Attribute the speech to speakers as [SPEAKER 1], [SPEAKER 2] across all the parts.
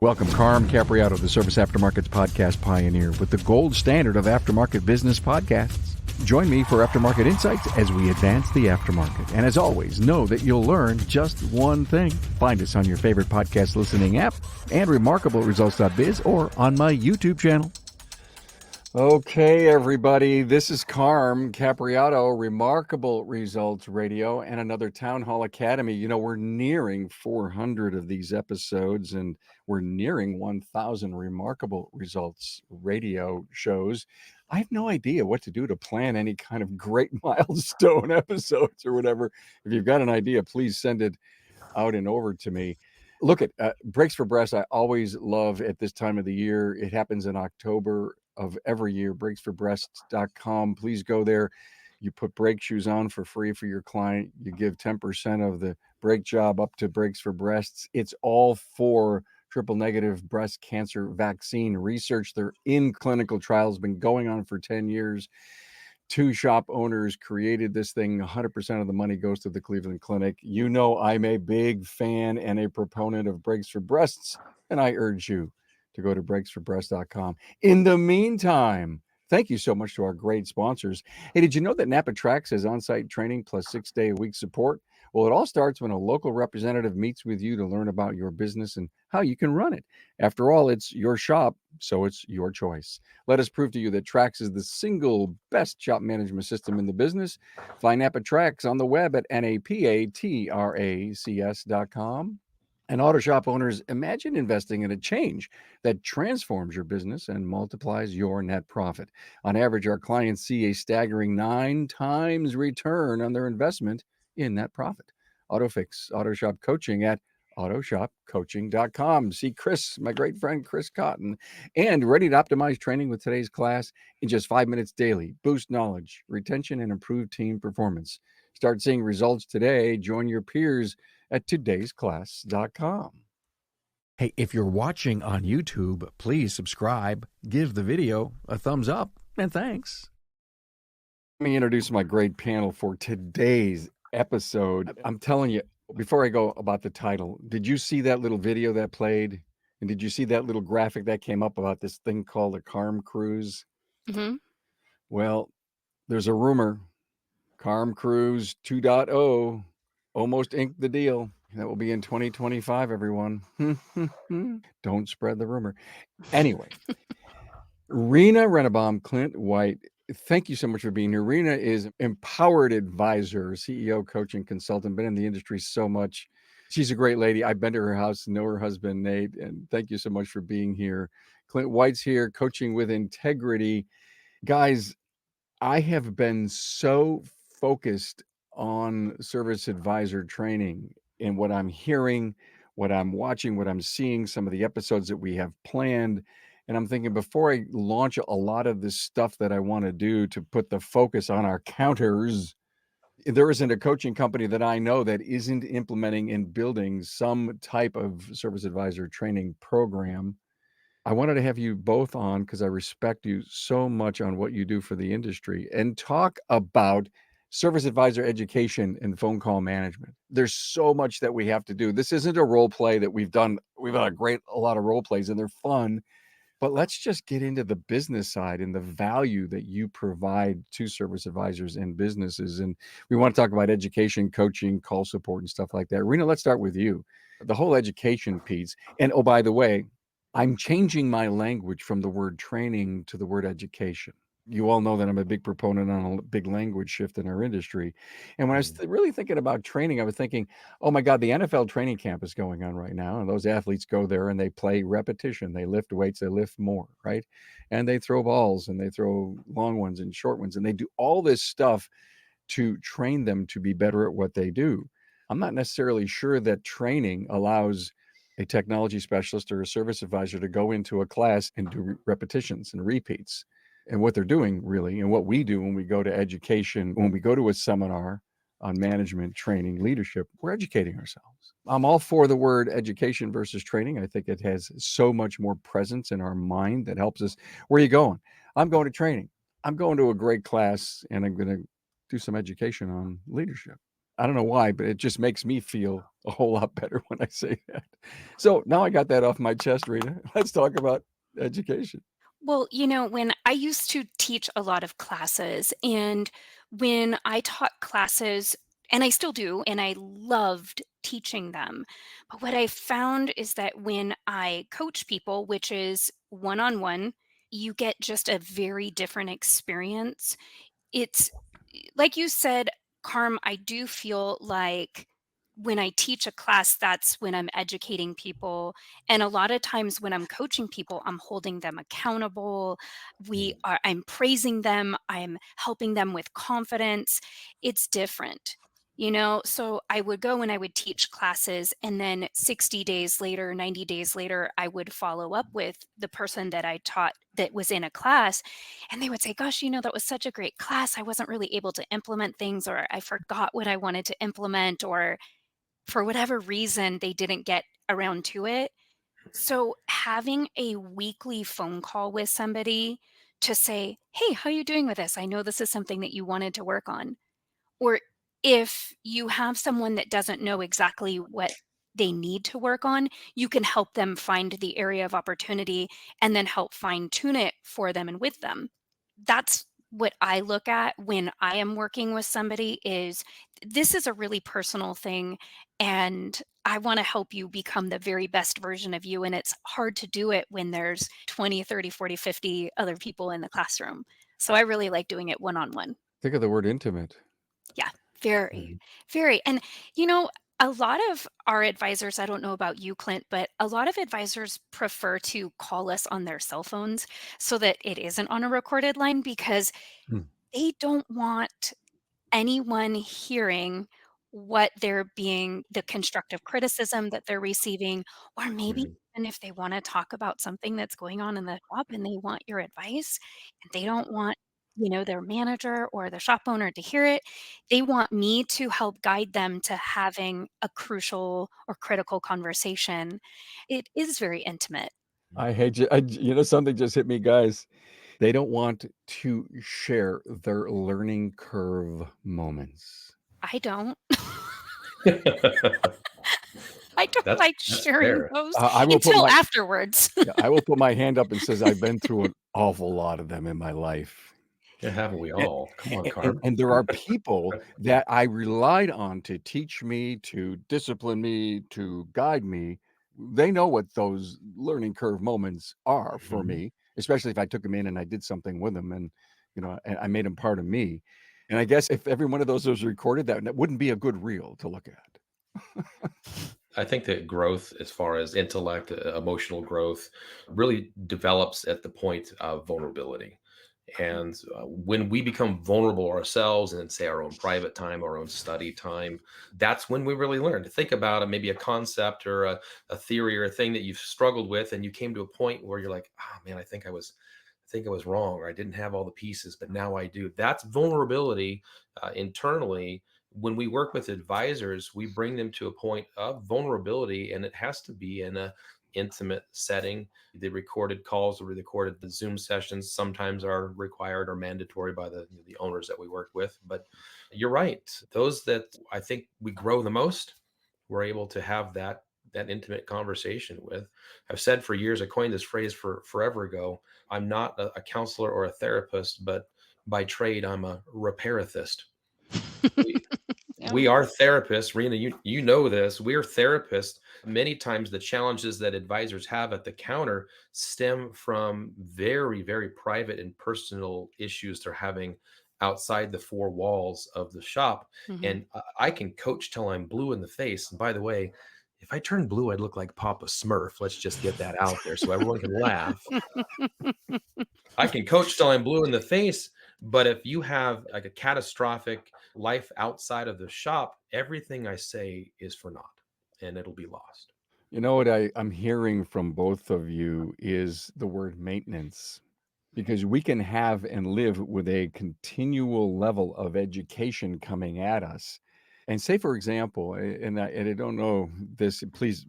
[SPEAKER 1] Welcome, Carm Capriato, the Service Aftermarkets Podcast Pioneer, with the gold standard of aftermarket business podcasts. Join me for Aftermarket Insights as we advance the aftermarket. And as always, know that you'll learn just one thing. Find us on your favorite podcast listening app and RemarkableResults.biz or on my YouTube channel. Okay, everybody, this is Carm Capriato, Remarkable Results Radio, and another Town Hall Academy. You know, we're nearing 400 of these episodes, and we're nearing 1,000 Remarkable Results Radio shows. I have no idea what to do to plan any kind of great milestone episodes or whatever. If you've got an idea, please send it out and over to me. Look at Breaks for Breast. I always love at this time of the year. It happens in October of every year. breaksforbreast.com. Please go there. You put brake shoes on for free for your client. You give 10% of the brake job up to Breaks for Breasts. It's all for triple negative breast cancer vaccine research. They're in clinical trials, been going on for 10 years. 2 shop owners created this thing. 100% of the money goes to the Cleveland Clinic. You know, I'm a big fan and a proponent of Breaks for Breasts, and I urge you to go to breaksforbreast.com. In the meantime, thank you so much to our great sponsors. Hey, did you know that Napa Tracks has on-site training plus 6-day-a-week support? Well, it all starts when a local representative meets with you to learn about your business and how you can run it. After all, it's your shop, so it's your choice. Let us prove to you that Trax is the single best shop management system in the business. Find Napa Tracks on the web at napatracs.com. And auto shop owners, imagine investing in a change that transforms your business and multiplies your net profit. On average, our clients see a staggering 9 times return on their investment in net profit. AutoFix Auto Shop Coaching at autoshopcoaching.com. See Chris, my great friend Chris Cotton, and ready to optimize training with today's class in just 5 minutes daily. Boost knowledge, retention, and improve team performance. Start seeing results today. Join your peers at todaysclass.com. Hey, if you're watching on YouTube, please subscribe, give the video a thumbs up, and thanks. Let me introduce my great panel for today's episode. I'm telling you, before I go about the title, did you see that little video that played? And did you see that little graphic that came up about this thing called the Carm Cruise?
[SPEAKER 2] Mm-hmm.
[SPEAKER 1] Well, there's a rumor. Carm Cruise 2.0 almost inked the deal. That will be in 2025, everyone. Don't spread the rumor. Anyway, Rena Rennebaum, Clint White, thank you so much for being here. Rena is empowered advisor, CEO, coaching consultant, been in the industry so much. She's a great lady. I've been to her house, know her husband, Nate, and thank you so much for being here. Clint White's here, coaching with integrity. Guys, I have been so focused on service advisor training and what I'm hearing, what I'm watching, what I'm seeing, some of the episodes that we have planned. And I'm thinking before I launch a lot of this stuff that I want to do to put the focus on our counters, there isn't a coaching company that I know that isn't implementing and building some type of service advisor training program. I wanted to have you both on because I respect you so much on what you do for the industry and talk about service advisor education and phone call management. There's so much that we have to do. This isn't a role play that we've done. We've had a lot of role plays and they're fun, but let's just get into the business side and the value that you provide to service advisors and businesses. And we want to talk about education, coaching, call support and stuff like that. Rena, let's start with you. The whole education piece. And oh, by the way, I'm changing my language from the word training to the word education. You all know that I'm a big proponent on a big language shift in our industry. And when I was really thinking about training, I was thinking, oh my God, the NFL training camp is going on right now. And those athletes go there and they play repetition. They lift weights, they lift more, right? And they throw balls and they throw long ones and short ones. And they do all this stuff to train them to be better at what they do. I'm not necessarily sure that training allows a technology specialist or a service advisor to go into a class and do repetitions and repeats. And what they're doing really, and what we do when we go to education, when we go to a seminar on management, training, leadership, we're educating ourselves. I'm all for the word education versus training. I think it has so much more presence in our mind that helps us. Where are you going? I'm going to training. I'm going to a great class and I'm going to do some education on leadership. I don't know why, but it just makes me feel a whole lot better when I say that. So now I got that off my chest, Rena. Let's talk about education.
[SPEAKER 2] Well, when I used to teach a lot of classes, and when I taught classes, and I still do, and I loved teaching them. But what I found is that when I coach people, which is one on one, you get just a very different experience. It's like you said, Carm, I do feel like when I teach a class, that's when I'm educating people. And a lot of times when I'm coaching people, I'm holding them accountable. I'm praising them. I'm helping them with confidence. It's different. So I would go and I would teach classes, and then 60 days later, 90 days later, I would follow up with the person that I taught that was in a class, and they would say, "Gosh, that was such a great class. I wasn't really able to implement things, or I forgot what I wanted to implement, or for whatever reason, they didn't get around to it." So having a weekly phone call with somebody to say, "Hey, how are you doing with this? I know this is something that you wanted to work on." Or if you have someone that doesn't know exactly what they need to work on, you can help them find the area of opportunity and then help fine tune it for them and with them. That's what I look at when I am working with somebody is this is a really personal thing, and I want to help you become the very best version of you, and it's hard to do it when there's 20, 30, 40, 50 other people in the classroom. So I really like doing it one on one.
[SPEAKER 1] Think of the word intimate.
[SPEAKER 2] Yeah, very,
[SPEAKER 3] Mhm.
[SPEAKER 2] very. And, you know, a lot of our advisors, I don't know about you, Clint, but a lot of advisors prefer to call us on their cell phones so that it isn't on a recorded line because
[SPEAKER 1] Hmm.
[SPEAKER 2] they don't want anyone hearing what they're being the constructive criticism that they're receiving, or maybe
[SPEAKER 3] Mhm.
[SPEAKER 2] even if they wanna talk about something that's going on in the shop and they want your advice, and they don't want, their manager or the shop owner to hear it. They want me to help guide them to having a crucial or critical conversation. It is very intimate.
[SPEAKER 1] I hate you. Something just hit me, guys. They don't want to share their learning curve moments.
[SPEAKER 2] I don't. I don't like
[SPEAKER 3] That's
[SPEAKER 2] sharing
[SPEAKER 3] fair.
[SPEAKER 2] those
[SPEAKER 1] I will put
[SPEAKER 2] until
[SPEAKER 1] my
[SPEAKER 2] afterwards.
[SPEAKER 1] Yeah, I will put my hand up and says I've been through an awful lot of them in my life.
[SPEAKER 3] Yeah, haven't we
[SPEAKER 1] And
[SPEAKER 3] all? Come on,
[SPEAKER 1] and
[SPEAKER 3] Carm.
[SPEAKER 1] and there are people that I relied on to teach me, to discipline me, to guide me. They know what those learning curve moments are for
[SPEAKER 3] Mhm.
[SPEAKER 1] me, especially if I took them in and I did something with them and, and I made them part of me. And I guess if every one of those was recorded, that wouldn't be a good reel to look at.
[SPEAKER 3] I think that growth, as far as intellect, emotional growth, really develops at the point of vulnerability. And when we become vulnerable ourselves and say our own private time, our own study time, that's when we really learn to think about maybe a concept or a theory or a thing that you've struggled with. And you came to a point where you're like, oh man, I think I was wrong, or I didn't have all the pieces, but now I do. That's vulnerability internally. When we work with advisors, we bring them to a point of vulnerability, and it has to be in a intimate setting. The recorded calls or recorded the Zoom sessions sometimes are required or mandatory by the owners that we work with. But you're right; those that I think we grow the most, we're able to have that intimate conversation with. I've said for years, I coined this phrase for forever ago. I'm not a counselor or a therapist, but by trade, I'm a repairithist. We,
[SPEAKER 2] Yeah.
[SPEAKER 3] we are therapists. Rena, you know this. We are therapists. Many times the challenges that advisors have at the counter stem from very, very private and personal issues they're having outside the four walls of the shop.
[SPEAKER 2] Mhm.
[SPEAKER 3] And I can coach till I'm blue in the face. And by the way, if I turn blue, I'd look like Papa Smurf. Let's just get that out there so everyone can laugh. I can coach till I'm blue in the face, but if you have like a catastrophic life outside of the shop, everything I say is for naught and it'll be lost.
[SPEAKER 1] You know what I'm hearing from both of you is the word maintenance. Because we can have and live with a continual level of education coming at us. And say, for example, and I don't know this, please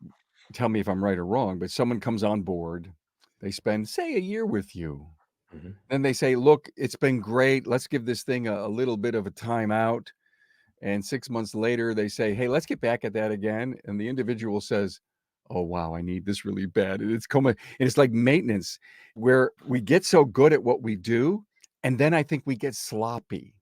[SPEAKER 1] tell me if I'm right or wrong, but someone comes on board, they spend, say, a year with you.
[SPEAKER 3] Mhm.
[SPEAKER 1] Then they say, look, it's been great. Let's give this thing a little bit of a timeout. And 6 months later, they say, hey, let's get back at that again. And the individual says, oh, wow, I need this really bad. And it's like maintenance, where we get so good at what we do. And then I think we get sloppy.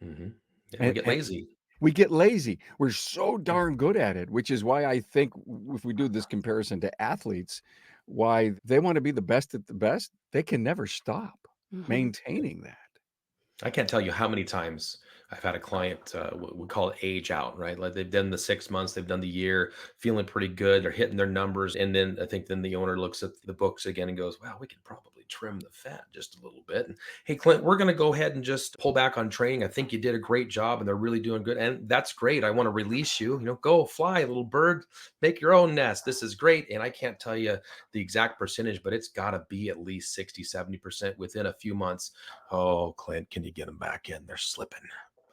[SPEAKER 3] Hmm. Yeah, we
[SPEAKER 1] And,
[SPEAKER 3] get
[SPEAKER 1] and
[SPEAKER 3] lazy.
[SPEAKER 1] we get lazy. We're so darn good at it, which is why I think if we do this comparison to athletes, why they want to be the best at the best, they can never stop
[SPEAKER 2] Mhm.
[SPEAKER 1] maintaining that.
[SPEAKER 3] I can't tell you how many times I've had a client, we call it age out, right? Like they've done the 6 months, they've done the year, feeling pretty good, they're hitting their numbers. And then I think then the owner looks at the books again and goes, wow, we could probably trim the fat just a little bit. And hey, Clint, we're going to go ahead and just pull back on training. I think you did a great job and they're really doing good. And that's great. I want to release you, go fly, little bird, make your own nest. This is great. And I can't tell you the exact percentage, but it's got to be at least 60, 70% within a few months. Oh, Clint, can you get them back in? They're slipping.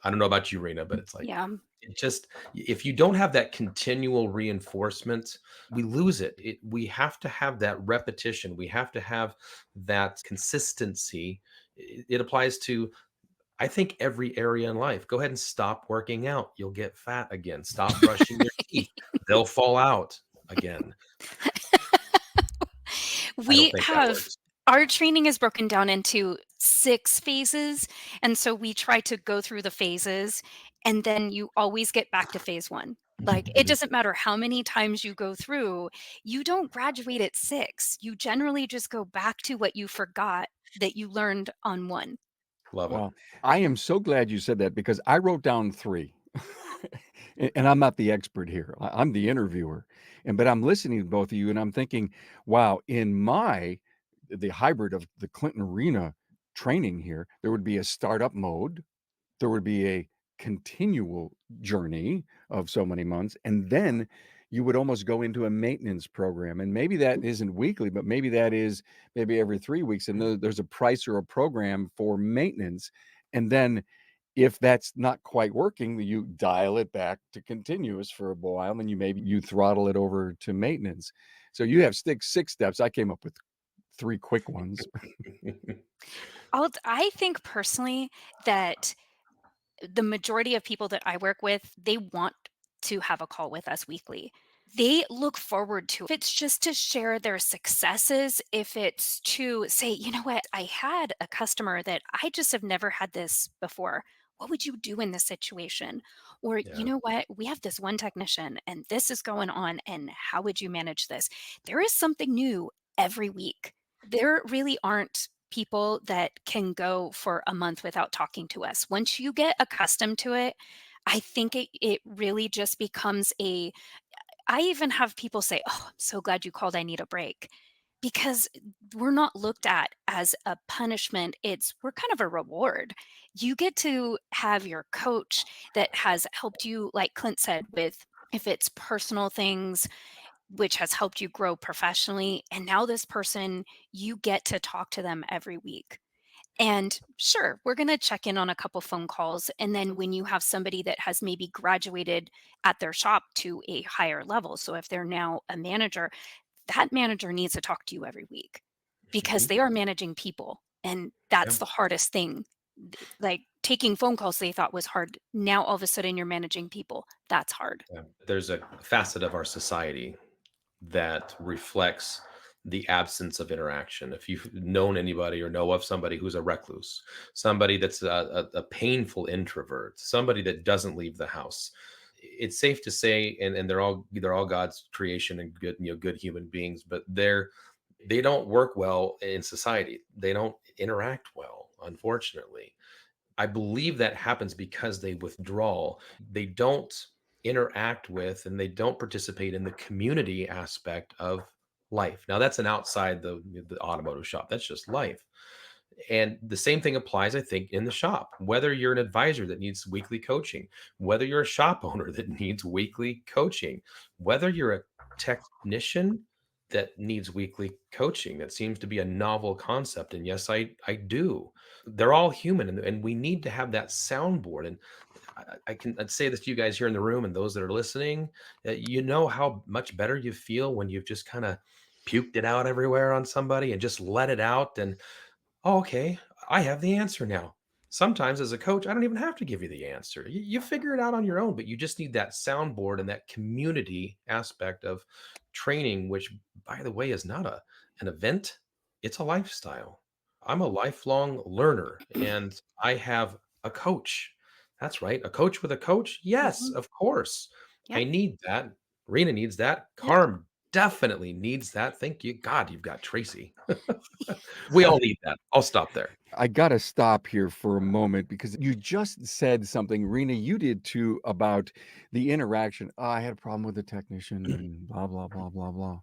[SPEAKER 3] I don't know about you, Rena, but it's like
[SPEAKER 2] Yeah.
[SPEAKER 3] it just if you don't have that continual reinforcement, we lose it. We have to have that repetition. We have to have that consistency. It applies to I think every area in life. Go ahead and stop working out. You'll get fat again. Stop brushing your teeth. They'll fall out again. I don't
[SPEAKER 2] We
[SPEAKER 3] think that
[SPEAKER 2] have
[SPEAKER 3] works.
[SPEAKER 2] our training is broken down into 6 phases, and so we try to go through the phases, and then you always get back to phase 1. Like, it
[SPEAKER 3] Mhm.
[SPEAKER 2] doesn't matter how many times you go through, you don't graduate at 6. You generally just go back to what you forgot that you learned on 1.
[SPEAKER 3] Love it.
[SPEAKER 1] Wow. I am so glad you said that because I wrote down 3. And I'm not the expert here. I'm the interviewer. But I'm listening to both of you and I'm thinking, wow, in the hybrid of the Clinton.Rena training here, there would be a startup mode, there would be a continual journey of so many months, and then you would almost go into a maintenance program. And maybe that isn't weekly, but maybe that is maybe every 3 weeks. And there's a price or a program for maintenance. And then if that's not quite working, you dial it back to continuous for a while, and you throttle it over to maintenance. So you have 6 steps. I came up with 3 quick ones.
[SPEAKER 2] I think personally that the majority of people that I work with, they want to have a call with us weekly. They look forward to if it's just to share their successes, if it's to say, you know what, I had a customer that I just have never had this before. What would you do in this situation? Or, you
[SPEAKER 3] Yeah.
[SPEAKER 2] know what, we have this one technician and this is going on, and how would you manage this? There is something new every week. There really aren't people that can go for a month without talking to us. Once you get accustomed to it, I think it really just becomes a I even have people say, "Oh, I'm so glad you called. I need a break." Because we're not looked at as a punishment. We're kind of a reward. You get to have your coach that has helped you, like Clint said, with if it's personal things, which has helped you grow professionally. And now this person, you get to talk to them every week. And sure, we're going to check in on a couple phone calls. And then when you have somebody that has maybe graduated at their shop to a higher level, so if they're now a manager, that manager needs to talk to you every week because
[SPEAKER 3] Mhm.
[SPEAKER 2] they are managing people. And
[SPEAKER 3] Yeah.
[SPEAKER 2] that's the hardest thing. Like taking phone calls they thought was hard. Now all of a sudden you're managing people. That's hard.
[SPEAKER 3] Yeah. There's a facet of our society that reflects the absence of interaction. If you've known anybody or know of somebody who's a recluse, somebody that's a painful introvert, somebody that doesn't leave the house, it's safe to say, and they're all God's creation and good, good human beings, but they don't work well in society. They don't interact well, unfortunately. I believe that happens because they withdraw. They don't interact with and they don't participate in the community aspect of life. Now that's an outside the automotive shop. That's just life. And the same thing applies, I think, in the shop. Whether you're an advisor that needs weekly coaching, whether you're a shop owner that needs weekly coaching, whether you're a technician that needs weekly coaching, that seems to be a novel concept. And yes, I do. They're all human, and we need to have that soundboard. And I'd say this to you guys here in the room and those that are listening. You know how much better you feel when you've just kind of puked it out everywhere on somebody and just let it out. And oh, okay, I have the answer now. Sometimes as a coach, I don't even have to give you the answer. You figure it out on your own, but you just need that soundboard and that community aspect of training, which, by the way, is not an event, it's a lifestyle. I'm a lifelong learner and I have a coach. That's right. A coach with a coach? Yes,
[SPEAKER 2] Mhm.
[SPEAKER 3] of course.
[SPEAKER 2] Yep.
[SPEAKER 3] I need that. Rena needs that.
[SPEAKER 2] Yep.
[SPEAKER 3] Carm definitely needs that. Thank you. God, you've got Tracy. We all need that. I'll stop there.
[SPEAKER 1] I got to stop here for a moment because you just said something, Rena, you did too, about the interaction. "Oh, I had a problem with the technician and blah, blah, blah, blah, blah."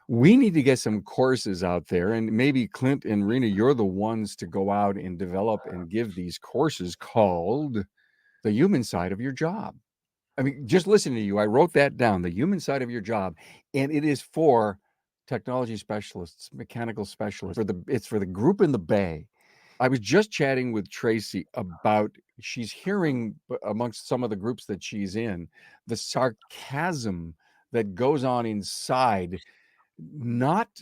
[SPEAKER 1] We need to get some courses out there, and maybe Clint and Rena, you're the ones to go out and develop and give these courses called The Human Side of Your Job. I mean, just listening to you, I wrote that down, the human side of your job, and it is for technology specialists, mechanical specialists, it's for the group in the Bay. I was just chatting with Tracy about she's hearing amongst some of the groups that she's in, the sarcasm that goes on inside, not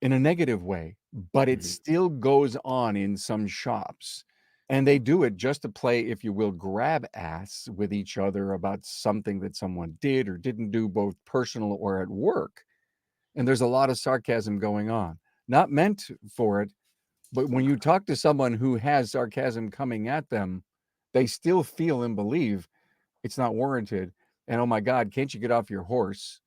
[SPEAKER 1] in a negative way, but it
[SPEAKER 3] Mhm.
[SPEAKER 1] still goes on in some shops. And they do it just to play, if you will, grab ass with each other about something that someone did or didn't do, both personal or at work. And there's a lot of sarcasm going on, not meant for it. But when you talk to someone who has sarcasm coming at them, they still feel and believe it's not warranted. And oh my God, can't you get off your horse?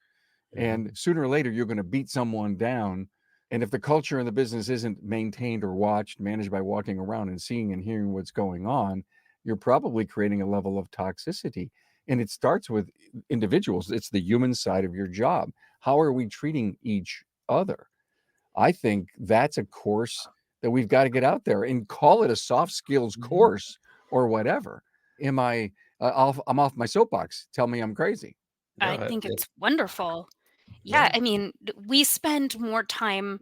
[SPEAKER 1] And
[SPEAKER 3] Mhm.
[SPEAKER 1] sooner or later, you're going to beat someone down. And if the culture in the business isn't maintained or watched, managed by walking around and seeing and hearing what's going on, you're probably creating a level of toxicity. And it starts with individuals. It's the human side of your job. How are we treating each other? I think that's a course that we've got to get out there and call it a soft skills
[SPEAKER 3] Mhm.
[SPEAKER 1] course or whatever. Am I? I'm off my soapbox. Tell me I'm crazy.
[SPEAKER 3] No,
[SPEAKER 2] I think
[SPEAKER 3] it
[SPEAKER 2] it's wonderful. Yeah,
[SPEAKER 3] yeah.
[SPEAKER 2] I mean, we spend more time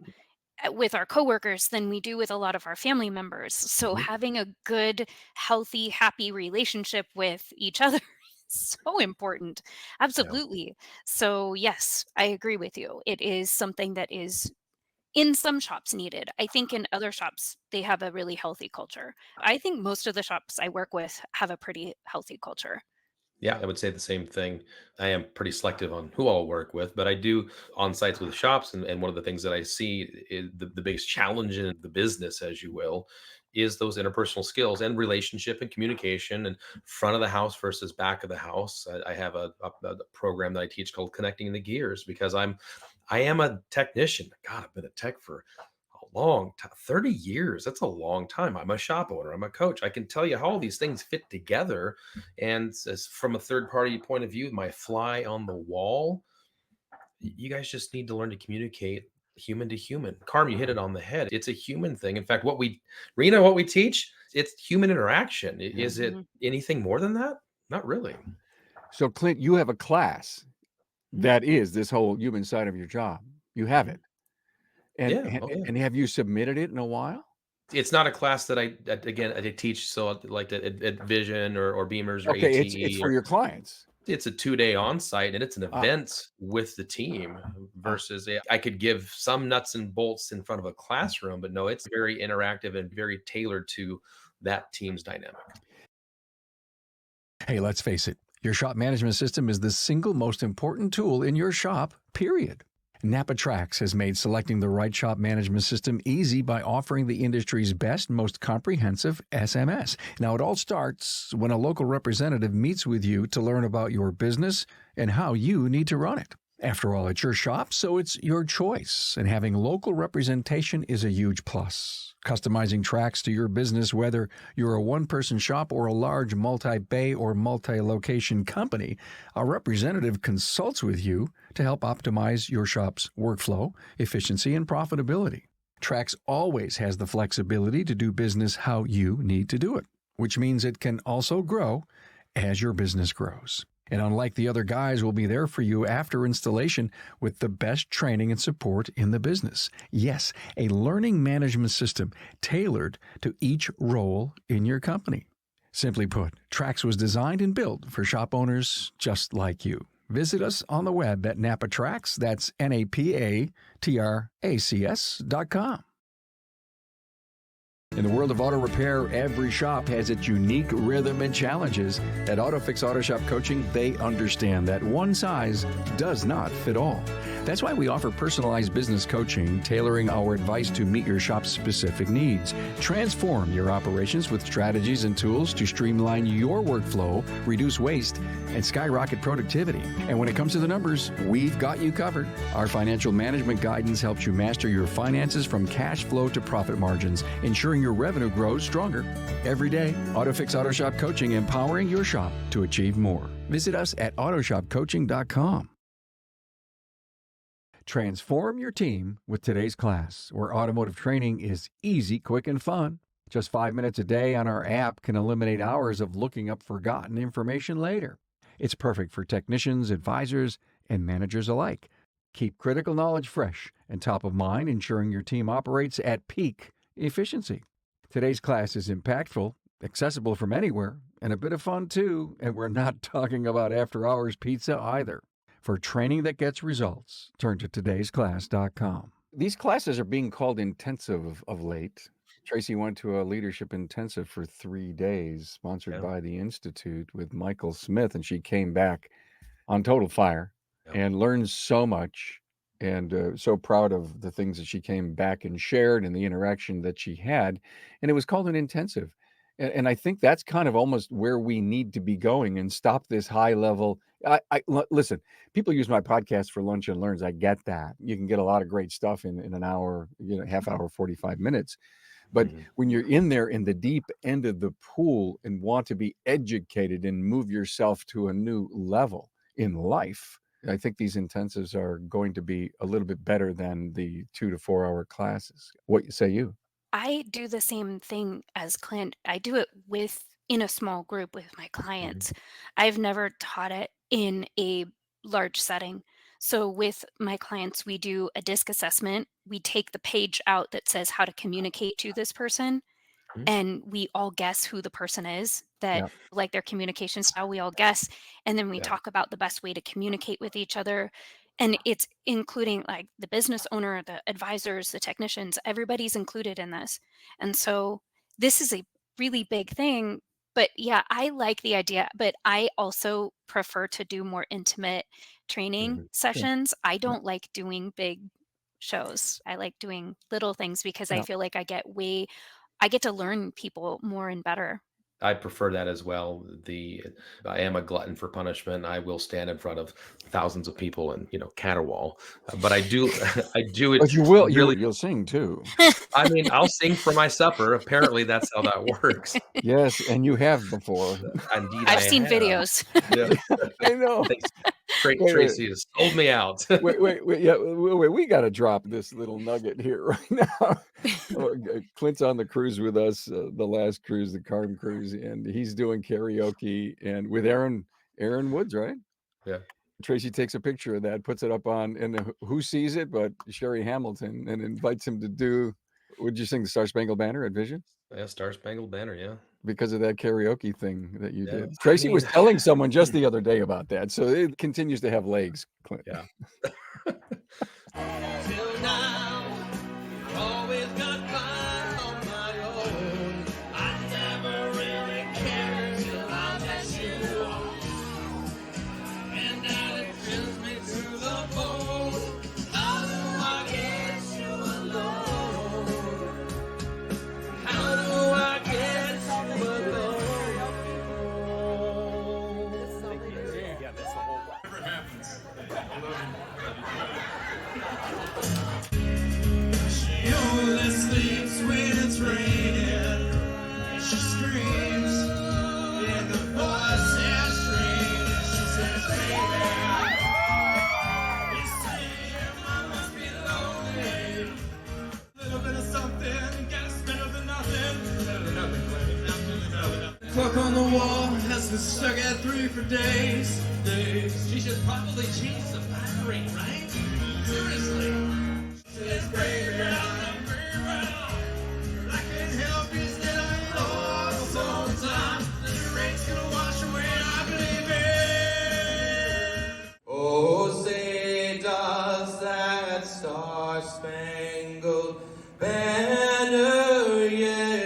[SPEAKER 2] with our coworkers than we do with a lot of our family members. So
[SPEAKER 3] Mhm.
[SPEAKER 2] having a good, healthy, happy relationship with each other is so important.
[SPEAKER 3] Yeah.
[SPEAKER 2] Absolutely. So yes, I agree with you. It is something that is in some shops needed. I think in other shops they have a really healthy culture. I think most of the shops I work with have a pretty healthy culture.
[SPEAKER 3] Yeah, I would say the same thing. I am pretty selective on who I'll work with, but I do on sites with shops. And one of the things that I see is the biggest challenge in the business, as you will, is those interpersonal skills and relationship and communication and front of the house versus back of the house. I have a program that I teach called Connecting the Gears because I am a technician. God, I've been a tech for a long time, 30 years. That's a long time. I'm a shop owner. I'm a coach. I can tell you how all these things fit together. And as from a third party point of view, my fly on the wall, you guys just need to learn to communicate human to human. Carm, you hit it on the head. It's a human thing. In fact, Rena, what we teach, it's human interaction.
[SPEAKER 1] Yeah.
[SPEAKER 3] Is it
[SPEAKER 2] Mhm.
[SPEAKER 3] anything more than that? Not really.
[SPEAKER 1] So, Clint, you have a class that is this whole human side of your job. You have
[SPEAKER 3] Mhm.
[SPEAKER 1] it. And
[SPEAKER 3] Yeah. Oh, yeah.
[SPEAKER 1] and have you submitted it in a while?
[SPEAKER 3] It's not a class that again I teach. So like at Vision or Beamers or
[SPEAKER 1] Okay, it's
[SPEAKER 3] ATE
[SPEAKER 1] for
[SPEAKER 3] or
[SPEAKER 1] your clients.
[SPEAKER 3] it's a 2-day on-site and it's an
[SPEAKER 1] Ah,
[SPEAKER 3] event with the team
[SPEAKER 1] ah.
[SPEAKER 3] versus I could give some nuts and bolts in front of a classroom, but no, it's very interactive and very tailored to that team's dynamic.
[SPEAKER 4] Hey, let's face it, your shop management system is the single most important tool in your shop, period. Napa Trax has made selecting the right shop management system easy by offering the industry's best, most comprehensive SMS. Now, it all starts when a local representative meets with you to learn about your business and how you need to run it. After all, it's your shop, so it's your choice, and having local representation is a huge plus. Customizing tracks to your business, whether you're a one-person shop or a large multi-bay or multi-location company, a representative consults with you to help optimize your shop's workflow, efficiency, and profitability. Trax always has the flexibility to do business how you need to do it, which means it can also grow as your business grows. And unlike the other guys, will be there for you after installation with the best training and support in the business. Yes, a learning management system tailored to each role in your company. Simply put, Trax was designed and built for shop owners just like you. Visit us on the web at NapaTrax, that's NapaTracs.com. In the world of auto repair, every shop has its unique rhythm and challenges. At AutoFix Auto Shop Coaching, they understand that one size does not fit all. That's why we offer personalized business coaching, tailoring our advice to meet your shop's specific needs. Transform your operations with strategies and tools to streamline your workflow, reduce waste, and skyrocket productivity. And when it comes to the numbers, we've got you covered. Our financial management guidance helps you master your finances from cash flow to profit margins, ensuring your revenue grows stronger. Every day, AutoFix Auto Shop Coaching, empowering your shop to achieve more. Visit us at autoshopcoaching.com. Transform your team with today's class, where automotive training is easy, quick, and fun. Just 5 minutes a day on our app can eliminate hours of looking up forgotten information later. It's perfect for technicians, advisors, and managers alike. Keep critical knowledge fresh and top of mind, ensuring your team operates at peak efficiency. Today's class is impactful, accessible from anywhere, and a bit of fun too, and we're not talking about after-hours pizza either. For training that gets results, turn to todaysclass.com. These classes are being called intensive of late. Tracy went to a leadership intensive for 3 days, sponsored by the Institute with Michael Smith, and she came back on total fire and learned so much, and so proud of the things that she came back and shared and the interaction that she had. And it was called an intensive. And I think that's kind of almost where we need to be going and stop this high level. Listen, people use my podcast for lunch and learns. I get that. You can get a lot of great stuff in an hour, half hour, 45 minutes. But when you're in there in the deep end of the pool and want to be educated and move yourself to a new level in life, I think these intensives are going to be a little bit better than the 2 to 4 hour classes. What say you?
[SPEAKER 2] I do the same thing as Clint. I do it in a small group with my clients. I've never taught it in a large setting. So with my clients, we do a DISC assessment. We take the page out that says how to communicate to this person, and we all guess who the person is, like their communication style, we all guess. And then we talk about the best way to communicate with each other. And it's including like the business owner, the advisors, the technicians, everybody's included in this. And so this is a really big thing. But yeah, I like the idea, but I also prefer to do more intimate training sessions. I don't like doing big shows. I like doing little things because I feel like I get to learn people more and better.
[SPEAKER 3] I prefer that as well. I am a glutton for punishment. I will stand in front of thousands of people and caterwaul. But I do it.
[SPEAKER 1] But you will.
[SPEAKER 3] Really,
[SPEAKER 1] You'll sing too.
[SPEAKER 3] I mean, I'll sing for my supper. Apparently, that's how that works.
[SPEAKER 1] Yes, and you have before.
[SPEAKER 3] Indeed,
[SPEAKER 2] I've seen videos.
[SPEAKER 3] Yeah.
[SPEAKER 1] I know.
[SPEAKER 3] Tracy has sold me out.
[SPEAKER 1] Wait. Yeah, wait. We got to drop this little nugget here right now. Clint's on the cruise with us, the last cruise, the Carm cruise, and he's doing karaoke and with Aaron Woods, right?
[SPEAKER 3] Yeah.
[SPEAKER 1] Tracy takes a picture of that, puts it up on, and who sees it but Sherry Hamilton, and invites him to do. Would you sing the Star Spangled Banner at Vision?
[SPEAKER 3] Yeah, Star Spangled Banner. Yeah.
[SPEAKER 1] Because of that karaoke thing that you did. Tracy was telling someone just the other day about that. So it continues to have legs, Clint.
[SPEAKER 3] Yeah.
[SPEAKER 5] Till now, I've always got by on my own. I never really cared till I met you. And now it fills me to the bone. How do I get you alone? How do I get you alone? Yeah, that's the whole one. Whatever happens. I love you. She only sleeps when it's raining. She screams in the voice and screams. She says, baby, you see, I must be lonely. Little bit of something, got to spend up to nothing. Nothing. Clock on the wall has been stuck at 3 for days. She should probably change the battery, right? Seriously. Says, baby, I can't help you stay lost sometimes. The rain's gonna wash away, I believe it. Oh, say does that star-spangled banner yet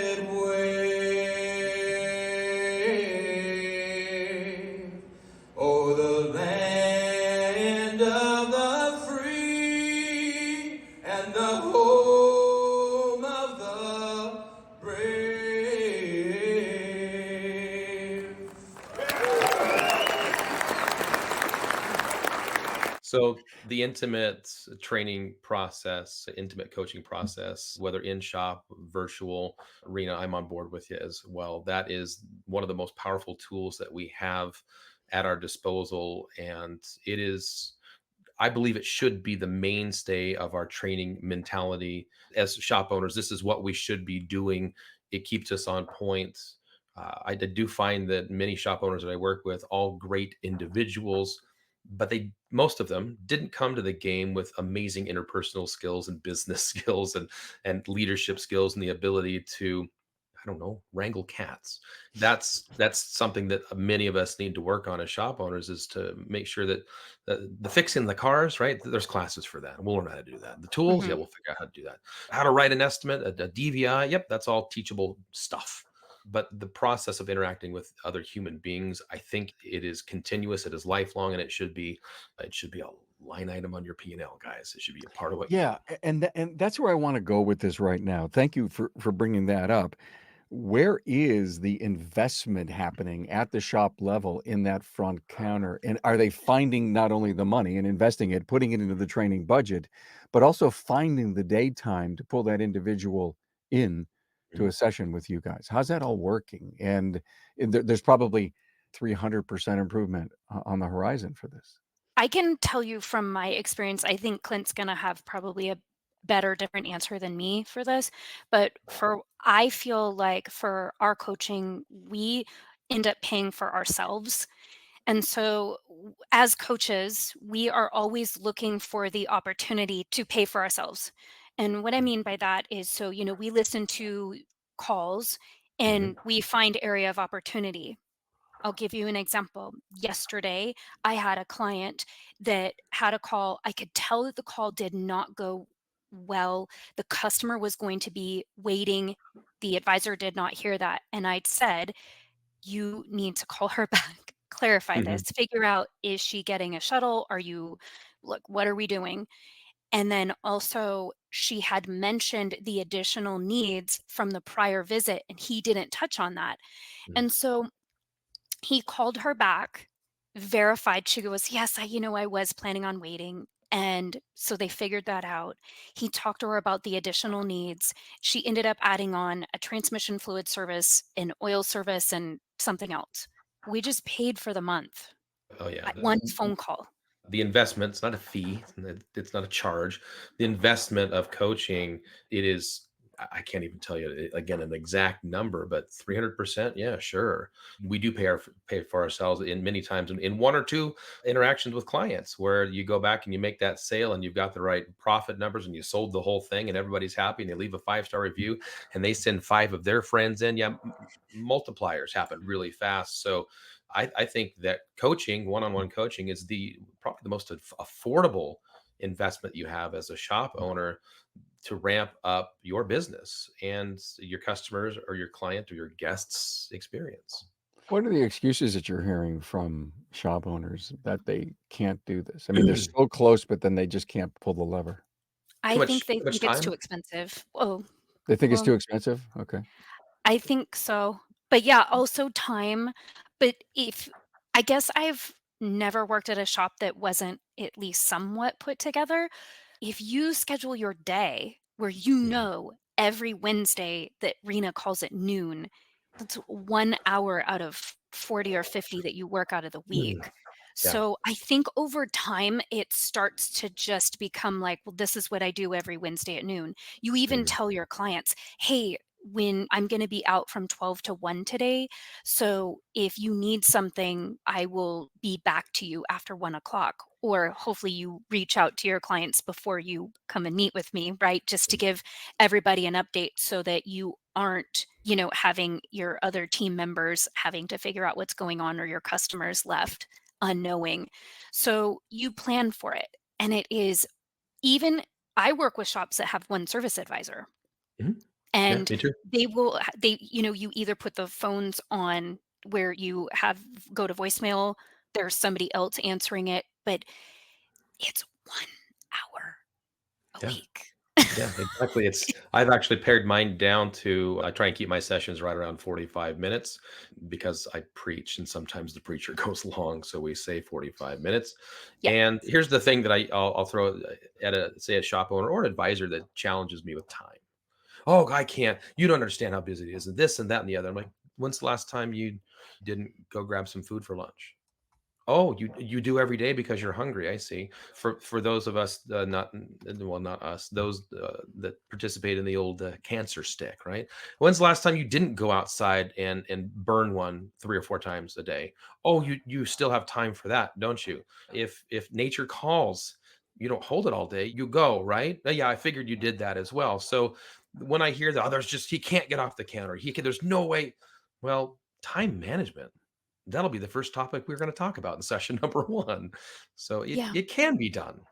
[SPEAKER 3] So the intimate training process, intimate coaching process, whether in shop, virtual, Rena, I'm on board with you as well. That is one of the most powerful tools that we have at our disposal. And it is, I believe it should be the mainstay of our training mentality as shop owners. This is what we should be doing. It keeps us on point. I do find that many shop owners that I work with, all great individuals, but most of them didn't come to the game with amazing interpersonal skills and business skills and leadership skills and the ability to, I don't know, wrangle cats. That's something that many of us need to work on as shop owners, is to make sure that the fixing the cars, right? There's classes for that. We'll learn how to do that. The tools, yeah,
[SPEAKER 2] Mhm.
[SPEAKER 3] we'll figure out how to do that. How to write an estimate, a DVI, yep, that's all teachable stuff. But the process of interacting with other human beings, I think it is continuous, it is lifelong, and it should be a line item on your P&L, guys. It should be a part of what you do.
[SPEAKER 1] Yeah, and that's where I want to go with this right now. Thank you for bringing that up. Where is the investment happening at the shop level in that front counter? And are they finding not only the money and investing it, putting it into the training budget, but also finding the daytime to pull that individual in to
[SPEAKER 3] Mhm.
[SPEAKER 1] a session with you guys? How's that all working? And there's probably 300% improvement on the horizon for this.
[SPEAKER 2] I can tell you from my experience, I think Clint's gonna have probably a better, different answer than me for this, but I feel like for our coaching, we end up paying for ourselves. And so, as coaches, we are always looking for the opportunity to pay for ourselves. And what I mean by that is, so, we listen to calls
[SPEAKER 3] Mhm.
[SPEAKER 2] and we find area of opportunity. I'll give you an example. Yesterday, I had a client that had a call. I could tell that the call did not go well. The customer was going to be waiting. The advisor did not hear that. And I'd said, you need to call her back, clarify this,
[SPEAKER 3] Mhm.
[SPEAKER 2] figure out, is she getting a shuttle? Look, what are we doing? And then also, she had mentioned the additional needs from the prior visit, and he didn't touch on that.
[SPEAKER 3] Mhm.
[SPEAKER 2] And so he called her back, verified. She goes, yes, I was planning on waiting. And so they figured that out. He talked to her about the additional needs. She ended up adding on a transmission fluid service, an oil service, and something else. We just paid for the month
[SPEAKER 3] Oh yeah.
[SPEAKER 2] at one phone call.
[SPEAKER 3] The investment, it's not a fee, it's not a charge. The investment of coaching, it is, I can't even tell you again an exact number, but 300%, yeah, sure. We do pay for ourselves in many times in one or two interactions with clients, where you go back and you make that sale and you've got the right profit numbers and you sold the whole thing and everybody's happy and they leave a 5-star review and they send 5 of their friends in. Yeah, multipliers happen really fast. So I think that coaching, one-on-one coaching, is probably the most affordable investment you have as a shop owner to ramp up your business and your customers or your client or your guests' experience.
[SPEAKER 1] What are the excuses that you're hearing from shop owners that they can't do this? I mean, they're so close, but then they just can't pull the lever.
[SPEAKER 3] Too
[SPEAKER 2] I think
[SPEAKER 3] much,
[SPEAKER 2] they
[SPEAKER 3] too much
[SPEAKER 2] think it's too
[SPEAKER 3] time.
[SPEAKER 2] expensive. Oh,
[SPEAKER 1] They think it's
[SPEAKER 2] well,
[SPEAKER 1] too expensive? Okay.
[SPEAKER 2] I think so. But yeah, also time. But if I guess I've never worked at a shop that wasn't at least somewhat put together. If you schedule your day where
[SPEAKER 3] Mhm.
[SPEAKER 2] every Wednesday that Rena calls at noon, that's 1 hour out of 40 or 50 that you work out of the
[SPEAKER 3] Mm.
[SPEAKER 2] week.
[SPEAKER 3] Yeah.
[SPEAKER 2] So I think over time, it starts to just become like, well, this is what I do every Wednesday at noon. You even
[SPEAKER 3] Mhm.
[SPEAKER 2] tell your clients, hey, when I'm going to be out from 12 to 1 today. So if you need something, I will be back to you after 1 o'clock. Or hopefully you reach out to your clients before you come and meet with me, right? Just to give everybody an update so that you aren't, having your other team members having to figure out what's going on, or your customers left unknowing. So you plan for it. And it is even, I work with shops that have one service advisor,
[SPEAKER 3] Mhm. Yeah,
[SPEAKER 2] and
[SPEAKER 3] me too.
[SPEAKER 2] you either put the phones on where you have go to voicemail, there's somebody else answering it, but it's 1 hour a
[SPEAKER 3] Yeah.
[SPEAKER 2] week.
[SPEAKER 3] Yeah, exactly. I've actually pared mine down to I try and keep my sessions right around 45 minutes because I preach and sometimes the preacher goes long, so we say 45 minutes.
[SPEAKER 2] Yeah.
[SPEAKER 3] And here's the thing that I'll throw at a shop owner or an advisor that challenges me with time. Oh, I can't. You don't understand how busy it is, and this and that and the other. I'm like, when's the last time you didn't go grab some food for lunch? Oh, you do every day because you're hungry. I see. For those of us not us, those that participate in the old cancer stick, right? When's the last time you didn't go outside and burn one 3 or 4 times a day? Oh, you still have time for that, don't you? If nature calls, you don't hold it all day. You go, right? Yeah, I figured you did that as well. So when I hear that, oh, there's just he can't get off the counter. There's no way. Well, time management, that'll be the first topic we're going to talk about in session number one. So it
[SPEAKER 2] Yeah.
[SPEAKER 3] it can be done.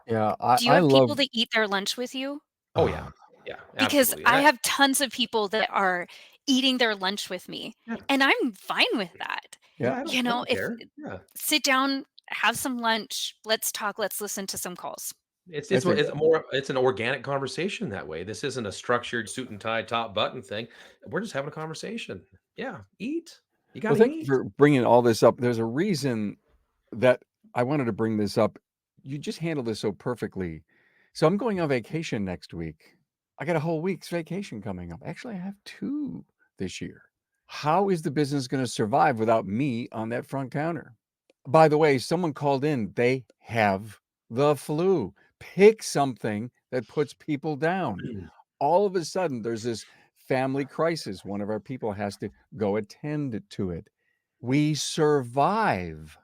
[SPEAKER 1] Yeah,
[SPEAKER 2] Do you
[SPEAKER 1] I
[SPEAKER 2] have people
[SPEAKER 1] love.
[SPEAKER 2] that eat their lunch with you?
[SPEAKER 3] Oh yeah, yeah,
[SPEAKER 2] Because
[SPEAKER 3] absolutely. And
[SPEAKER 2] I have tons of people that are eating their lunch with me,
[SPEAKER 3] yeah,
[SPEAKER 2] and I'm fine with that.
[SPEAKER 1] Yeah,
[SPEAKER 3] yeah,
[SPEAKER 2] You
[SPEAKER 3] I
[SPEAKER 2] know,
[SPEAKER 3] don't
[SPEAKER 2] if
[SPEAKER 3] care. Yeah,
[SPEAKER 2] sit down, have some lunch, let's talk, let's listen to some calls.
[SPEAKER 3] it's
[SPEAKER 1] that's a
[SPEAKER 3] it's more it's an organic conversation that way. This isn't a structured suit and tie top button thing. We're just having a conversation. Yeah, eat. You got
[SPEAKER 1] well.
[SPEAKER 3] to
[SPEAKER 1] Thank you
[SPEAKER 3] eat.
[SPEAKER 1] for bringing all this up. There's a reason that I wanted to bring this up. You just handled this so perfectly. So I'm going on vacation next week. I got a whole week's vacation coming up. Actually, I have 2 this year. How is the business going to survive without me on that front counter? By the way, someone called in. They have the flu. Pick something that puts people down. All of a sudden, there's this family crisis. One of our people has to go attend to it. We survive.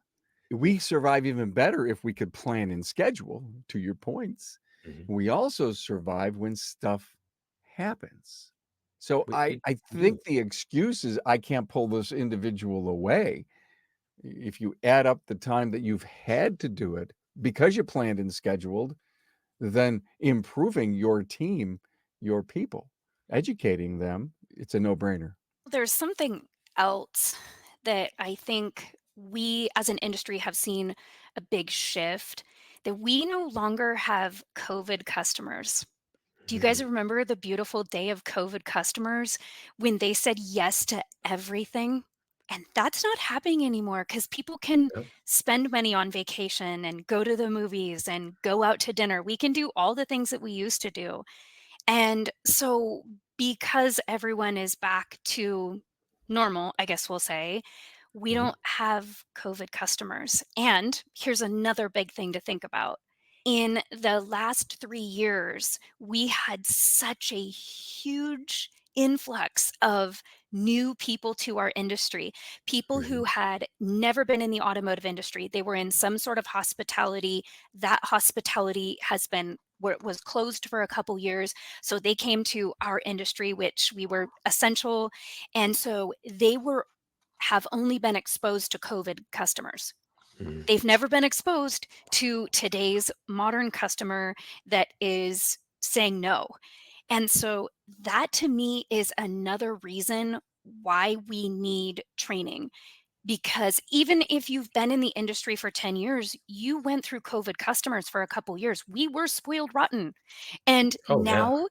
[SPEAKER 1] We survive even better if we could plan and schedule, to your points.
[SPEAKER 3] Mhm.
[SPEAKER 1] We also survive when stuff happens. So
[SPEAKER 3] We
[SPEAKER 1] I
[SPEAKER 3] do.
[SPEAKER 1] think the excuse is I can't pull this individual away. If you add up the time that you've had to do it because you planned and scheduled, then improving your team, your people, educating them, it's a no-brainer.
[SPEAKER 2] There's something else that I think we as an industry have seen a big shift, that we no longer have COVID customers. Do you guys
[SPEAKER 3] Mhm.
[SPEAKER 2] remember the beautiful day of COVID customers when they said yes to everything? And that's not happening anymore because people can
[SPEAKER 3] Yep.
[SPEAKER 2] spend money on vacation and go to the movies and go out to dinner. We can do all the things that we used to do. And so, because everyone is back to normal, I guess we'll say, we
[SPEAKER 3] Mhm.
[SPEAKER 2] don't have COVID customers. And here's another big thing to think about. In the last 3 years, we had such a huge influx of new people to our industry, people who
[SPEAKER 3] Mhm.
[SPEAKER 2] had never been in the automotive industry. They were in some sort of hospitality. That hospitality has been where it was closed for a couple years. So they came to our industry, which we were essential. And so they were have only been exposed to COVID customers.
[SPEAKER 3] Mhm.
[SPEAKER 2] They've never been exposed to today's modern customer that is saying no. And so that to me is another reason why we need training. Because even if you've been in the industry for 10 years, you went through COVID customers for a couple years. We were spoiled rotten. And
[SPEAKER 3] Oh yeah.
[SPEAKER 2] now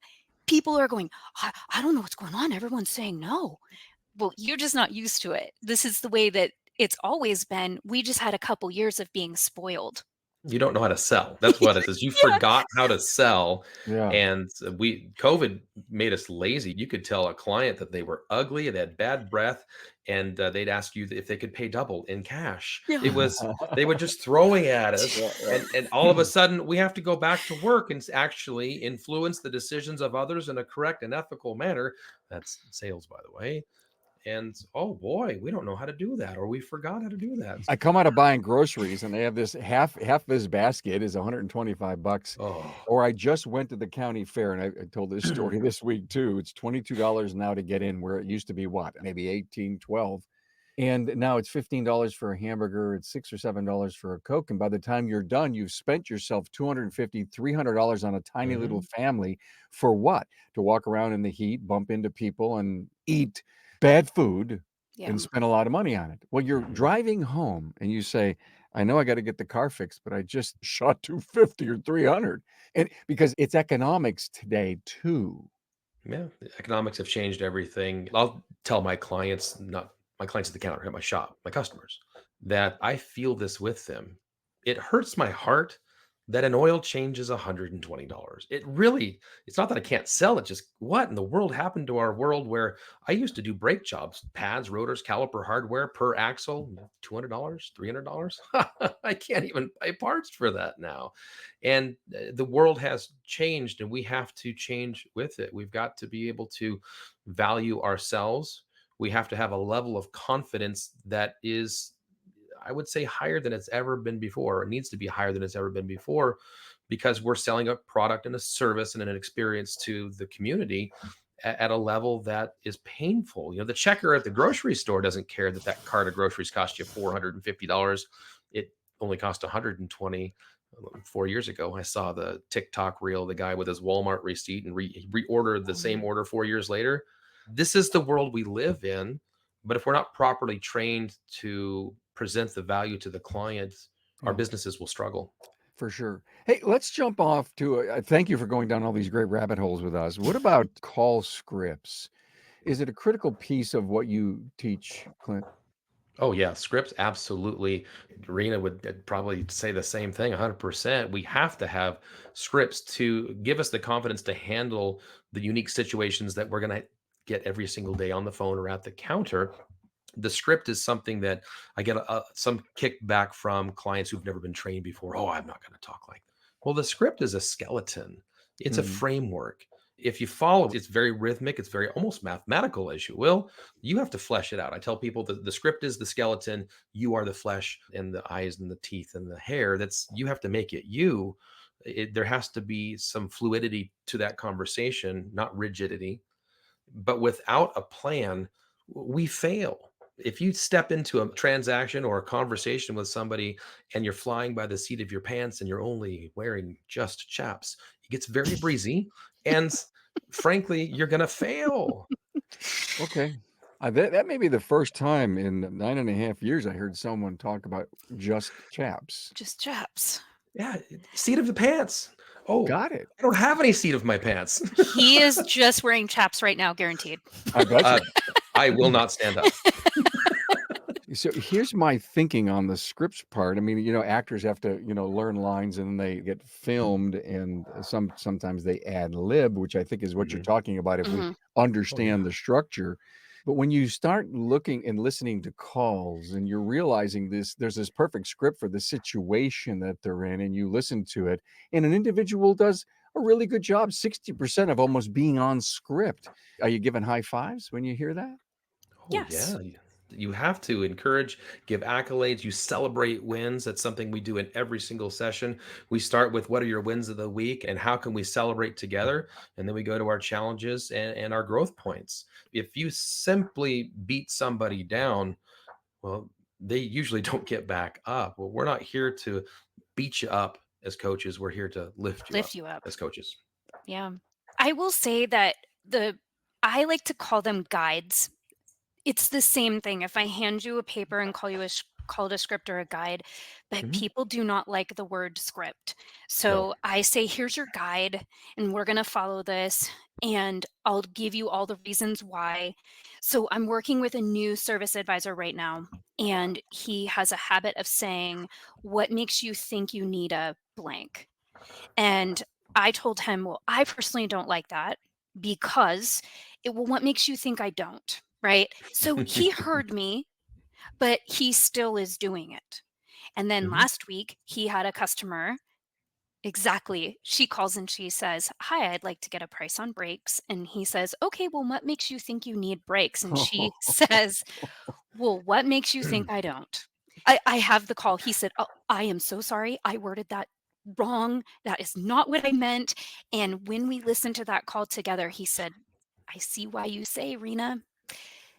[SPEAKER 2] people are going, I don't know what's going on. Everyone's saying no. Well, you're just not used to it. This is the way that it's always been. We just had a couple years of being spoiled.
[SPEAKER 3] You don't know how to sell. That's what it is. You
[SPEAKER 2] Yeah.
[SPEAKER 3] forgot how to sell,
[SPEAKER 1] Yeah.
[SPEAKER 3] and we COVID made us lazy. You could tell a client that they were ugly, they had bad breath, and they'd ask you if they could pay double in cash.
[SPEAKER 2] Yeah.
[SPEAKER 3] It was they were just throwing at us,
[SPEAKER 1] Yeah,
[SPEAKER 3] and all of a sudden we have to go back to work and actually influence the decisions of others in a correct and ethical manner. That's sales, by the way. And oh boy, we don't know how to do that, or we forgot how to do that.
[SPEAKER 1] I come out of buying groceries and they have this half this basket is $125.
[SPEAKER 3] Oh.
[SPEAKER 1] Or I just went to the county fair and I told this story this week too. It's $22 now to get in where it used to be what, maybe 18, 12. And now it's $15 for a hamburger, it's $6 or $7 for a Coke. And by the time you're done, you've spent yourself $250, $300 on a tiny little
[SPEAKER 3] Mhm.
[SPEAKER 1] family for what? To walk around in the heat, bump into people, and eat bad food
[SPEAKER 2] Yeah.
[SPEAKER 1] and spend a lot of money on it. Well, you're
[SPEAKER 3] Mhm.
[SPEAKER 1] driving home and you say, I know I got to get the car fixed, but I just shot 250 or 300. And because it's economics today too.
[SPEAKER 3] Yeah, the economics have changed everything. I'll tell my clients, not my clients at the counter at my shop, my customers, that I feel this with them. It hurts my heart that an oil change is $120. It really, it's not that I can't sell it, just what in the world happened to our world where I used to do brake jobs, pads, rotors, caliper hardware per axle, $200, $300. I can't even buy parts for that now. And the world has changed and we have to change with it. We've got to be able to value ourselves. We have to have a level of confidence that is, I would say, higher than it's ever been before. It needs to be higher than it's ever been before because we're selling a product and a service and an experience to the community at a level that is painful. The checker at the grocery store doesn't care that that cart of groceries cost you $450. It only cost 120. 4 years ago, I saw the TikTok reel, the guy with his Walmart receipt and reordered the same order 4 years later. This is the world we live in. But if we're not properly trained to present the value to the client, our
[SPEAKER 1] Yeah.
[SPEAKER 3] businesses will struggle.
[SPEAKER 1] For sure. Hey, let's jump off to thank you for going down all these great rabbit holes with us. What about call scripts? Is it a critical piece of what you teach, Clint?
[SPEAKER 3] Oh yeah, scripts absolutely. Rena would probably say the same thing, 100%. We have to have scripts to give us the confidence to handle the unique situations that we're going to get every single day on the phone or at the counter. The script is something that I get some kickback from clients who've never been trained before. Oh, I'm not going to talk like that. Well, the script is a skeleton. It's a
[SPEAKER 1] Mhm.
[SPEAKER 3] framework. If you follow, it's very rhythmic. It's very almost mathematical, as you will. You have to flesh it out. I tell people that the script is the skeleton. You are the flesh and the eyes and the teeth and the hair. You have to make it you. There has to be some fluidity to that conversation, not rigidity. But without a plan, we fail. If you step into a transaction or a conversation with somebody and you're flying by the seat of your pants and you're only wearing just chaps, it gets very breezy. And frankly, you're going to fail.
[SPEAKER 1] Okay. That may be the first time in 9.5 years I heard someone talk about just chaps.
[SPEAKER 2] Just chaps.
[SPEAKER 3] Yeah. Seat of the pants. Oh,
[SPEAKER 1] Got it.
[SPEAKER 3] I don't have any seat of my pants.
[SPEAKER 2] He is just wearing chaps right now, guaranteed.
[SPEAKER 1] I bet
[SPEAKER 3] uh,
[SPEAKER 1] you.
[SPEAKER 3] I will not stand up.
[SPEAKER 1] So here's my thinking on the scripts part. I mean, actors have to, learn lines and then they get filmed and sometimes they ad lib, which I think is what you're
[SPEAKER 3] Mhm.
[SPEAKER 1] talking about if we
[SPEAKER 2] Mhm.
[SPEAKER 1] understand the structure. But when you start looking and listening to calls and you're realizing there's this perfect script for the situation that they're in and you listen to it and an individual does a really good job, 60% of almost being on script. Are you giving high fives when you hear that?
[SPEAKER 3] Oh,
[SPEAKER 2] Yes.
[SPEAKER 3] yeah. You have to encourage, give accolades, you celebrate wins. That's something we do in every single session. We start with what are your wins of the week and how can we celebrate together? And then we go to our challenges and our growth points. If you simply beat somebody down, well, they usually don't get back up. Well, we're not here to beat you up as coaches. We're here to lift you up
[SPEAKER 2] Lift you up.
[SPEAKER 3] as coaches.
[SPEAKER 2] Yeah. I will say that I like to call them guides. It's the same thing. If I hand you a paper and call it a script or a guide, but
[SPEAKER 3] Mhm.
[SPEAKER 2] people do not like the word script.
[SPEAKER 3] No.
[SPEAKER 2] So I say, here's your guide, and we're going to follow this, and I'll give you all the reasons why. So I'm working with a new service advisor right now, and he has a habit of saying, what makes you think you need a blank? And I told him, well, I personally don't like that because what makes you think I don't? Right. So he heard me, but he still is doing it. And then
[SPEAKER 3] Mhm.
[SPEAKER 2] last week, he had a customer. Exactly. She calls and she says, hi, I'd like to get a price on brakes. And he says, okay, well, what makes you think you need brakes? And she says, well, what makes you think I don't? I have the call. He said, oh, I am so sorry. I worded that wrong. That is not what I meant. And when we listened to that call together, he said, I see why you say, Rena,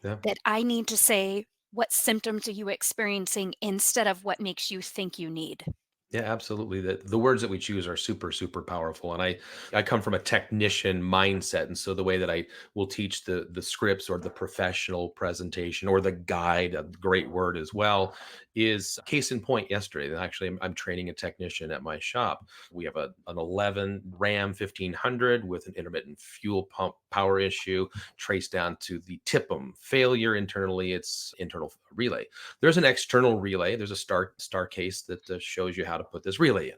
[SPEAKER 3] Yeah.
[SPEAKER 2] that I need to say, what symptoms are you experiencing instead of what makes you think you need?
[SPEAKER 3] Yeah, absolutely. The words that we choose are super, super powerful. And I come from a technician mindset. And so the way that I will teach the scripts or the professional presentation or the guide, a great word as well, is case in point yesterday. And actually, I'm training a technician at my shop. We have an 11 Ram 1500 with an intermittent fuel pump power issue traced down to the TIPM failure internally. It's internal relay. There's an external relay. There's a star case that shows you how to put this relay in.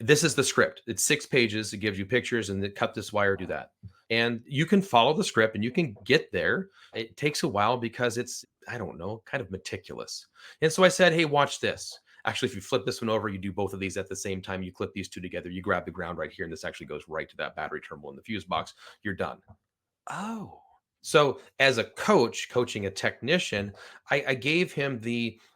[SPEAKER 3] This is the script. It's 6 pages. It gives you pictures and cut this wire, do that. And you can follow the script and you can get there. It takes a while because it's, I don't know, kind of meticulous. And so I said, hey, watch this. Actually, if you flip this one over, you do both of these at the same time. You clip these two together. You grab the ground right here, and this actually goes right to that battery terminal in the fuse box. You're done. Oh. So as a coach, coaching a technician, I gave him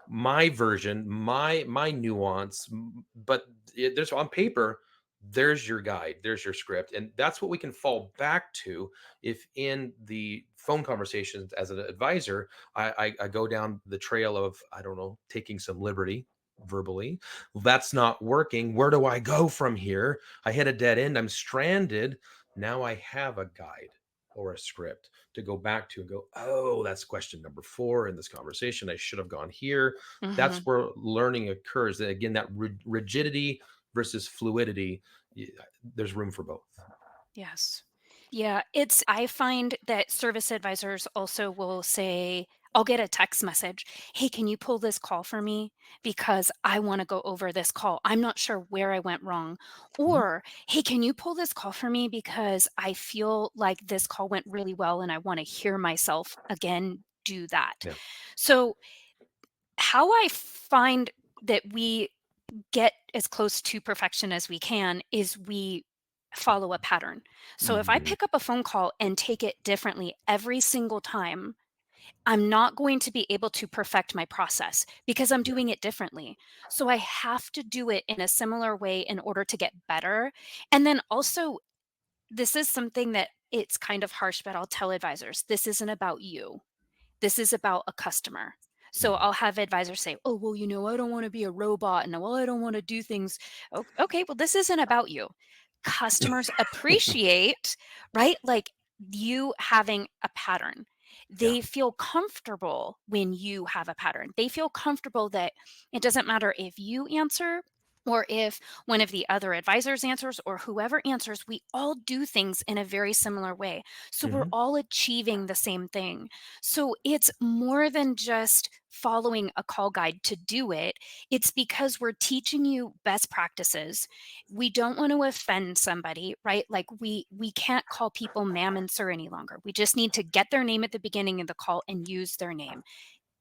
[SPEAKER 3] my version, my nuance, but there's on paper, there's your guide, there's your script. And that's what we can fall back to if in the phone conversations as an advisor, I go down the trail of, I don't know, taking some liberty verbally. That's not working. Where do I go from here? I hit a dead end. I'm stranded. Now I have a guide or a script to go back to and go, oh, that's question number 4 in this conversation. I should have gone here.
[SPEAKER 2] Hmm.
[SPEAKER 3] That's where learning occurs. And again, that rigidity versus fluidity, there's room for both.
[SPEAKER 2] Yes. Yeah, I find that service advisors also will say, I'll get a text message. Hey, can you pull this call for me? Because I want to go over this call. I'm not sure where I went wrong.
[SPEAKER 3] Mhm.
[SPEAKER 2] Or, hey, can you pull this call for me? Because I feel like this call went really well and I want to hear myself again do that.
[SPEAKER 3] Yeah.
[SPEAKER 2] So, how I find that we get as close to perfection as we can is we follow a pattern. So if I
[SPEAKER 3] Mhm.
[SPEAKER 2] pick up a phone call and take it differently every single time, I'm not going to be able to perfect my process because I'm
[SPEAKER 3] Yeah.
[SPEAKER 2] doing it differently. So I have to do it in a similar way in order to get better. And then also, this is something that it's kind of harsh, but I'll tell advisors this isn't about you. This is about a customer. So
[SPEAKER 3] Mhm.
[SPEAKER 2] I'll have advisors say, "Oh, well, I don't want to be a robot and well, I don't want to do things." Okay, well, this isn't about you. Customers appreciate, right? Like you having a pattern.
[SPEAKER 3] Yeah.
[SPEAKER 2] They feel comfortable when you have a pattern. They feel comfortable that it doesn't matter if you answer or if one of the other advisors answers or whoever answers, we all do things in a very similar way. So we're
[SPEAKER 3] Mhm.
[SPEAKER 2] all achieving the same thing. So it's more than just following a call guide to do it. It's because we're teaching you best practices. We don't want to offend somebody, right? Like we can't call people ma'am and sir any longer. We just need to get their name at the beginning of the call and use their name.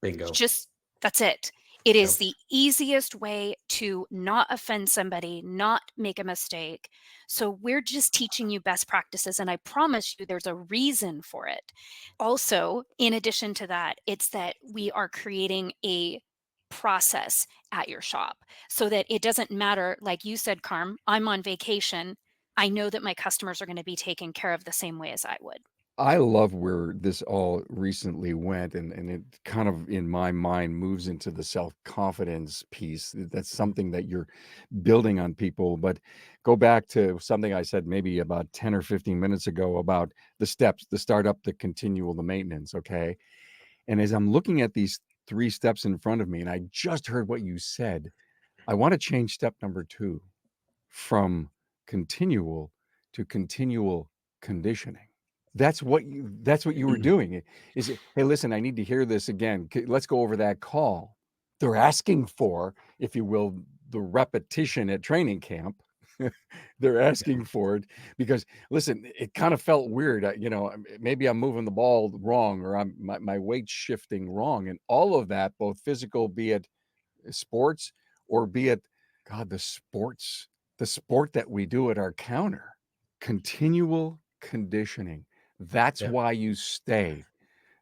[SPEAKER 3] Bingo.
[SPEAKER 2] Just that's it. It is
[SPEAKER 3] Yep.
[SPEAKER 2] the easiest way to not offend somebody, not make a mistake. So we're just teaching you best practices and I promise you there's a reason for it. Also, in addition to that, it's that we are creating a process at your shop so that it doesn't matter like you said Carm, I'm on vacation. I know that my customers are going to be taken care of the same way as I would.
[SPEAKER 1] I love where this all recently went, and it kind of, in my mind, moves into the self-confidence piece. That's something that you're building on people. But go back to something I said maybe about 10 or 15 minutes ago about the steps, the startup, the continual, the maintenance, okay? And as I'm looking at these 3 steps in front of me, and I just heard what you said, I want to change step number 2 from continual to continual conditioning. That's what you were doing. Is it, "Hey, listen, I need to hear this again. Let's go over that call." They're asking for, if you will, the repetition at training camp. They're
[SPEAKER 3] Yeah.
[SPEAKER 1] asking for it because, listen, it kind of felt weird. Maybe I'm moving the ball wrong, or my weight's shifting wrong, and all of that, both physical, be it sports, or be it, God, the sport that we do at our counter. Continual conditioning. That's
[SPEAKER 3] Yeah.
[SPEAKER 1] why you stay.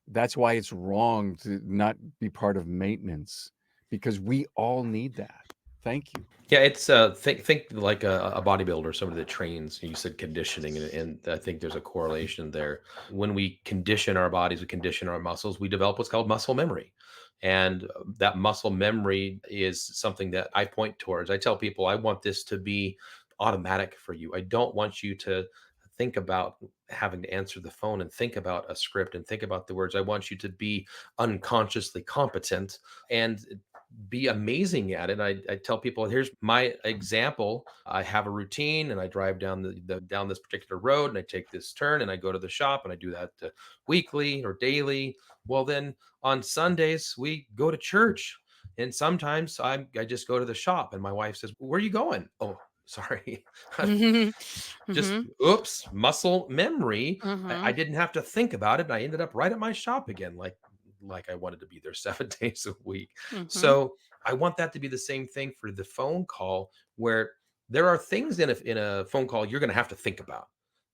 [SPEAKER 1] That's why it's wrong to not be part of maintenance, because we all need that. Thank you.
[SPEAKER 3] Yeah, it's think like a bodybuilder, somebody that trains. You said conditioning, and I think there's a correlation there. When we condition our bodies, we condition our muscles, we develop what's called muscle memory. And that muscle memory is something that I point towards. I tell people I want this to be automatic for you. I don't want you to think about having to answer the phone and think about a script and think about the words. I want you to be unconsciously competent and be amazing at it. I tell people, here's my example. I have a routine and I drive down down this particular road and I take this turn and I go to the shop and I do that weekly or daily. Well, then on Sundays we go to church. And sometimes I just go to the shop and my wife says, "Where are you going?" Oh, sorry.
[SPEAKER 2] Mhm.
[SPEAKER 3] Just
[SPEAKER 2] Mhm.
[SPEAKER 3] oops, muscle memory. I
[SPEAKER 2] Mhm.
[SPEAKER 3] didn't have to think about it. And I ended up right at my shop again, like I wanted to be there 7 days a week.
[SPEAKER 2] Mhm.
[SPEAKER 3] So I want that to be the same thing for the phone call, where there are things in a phone call you're going to have to think about.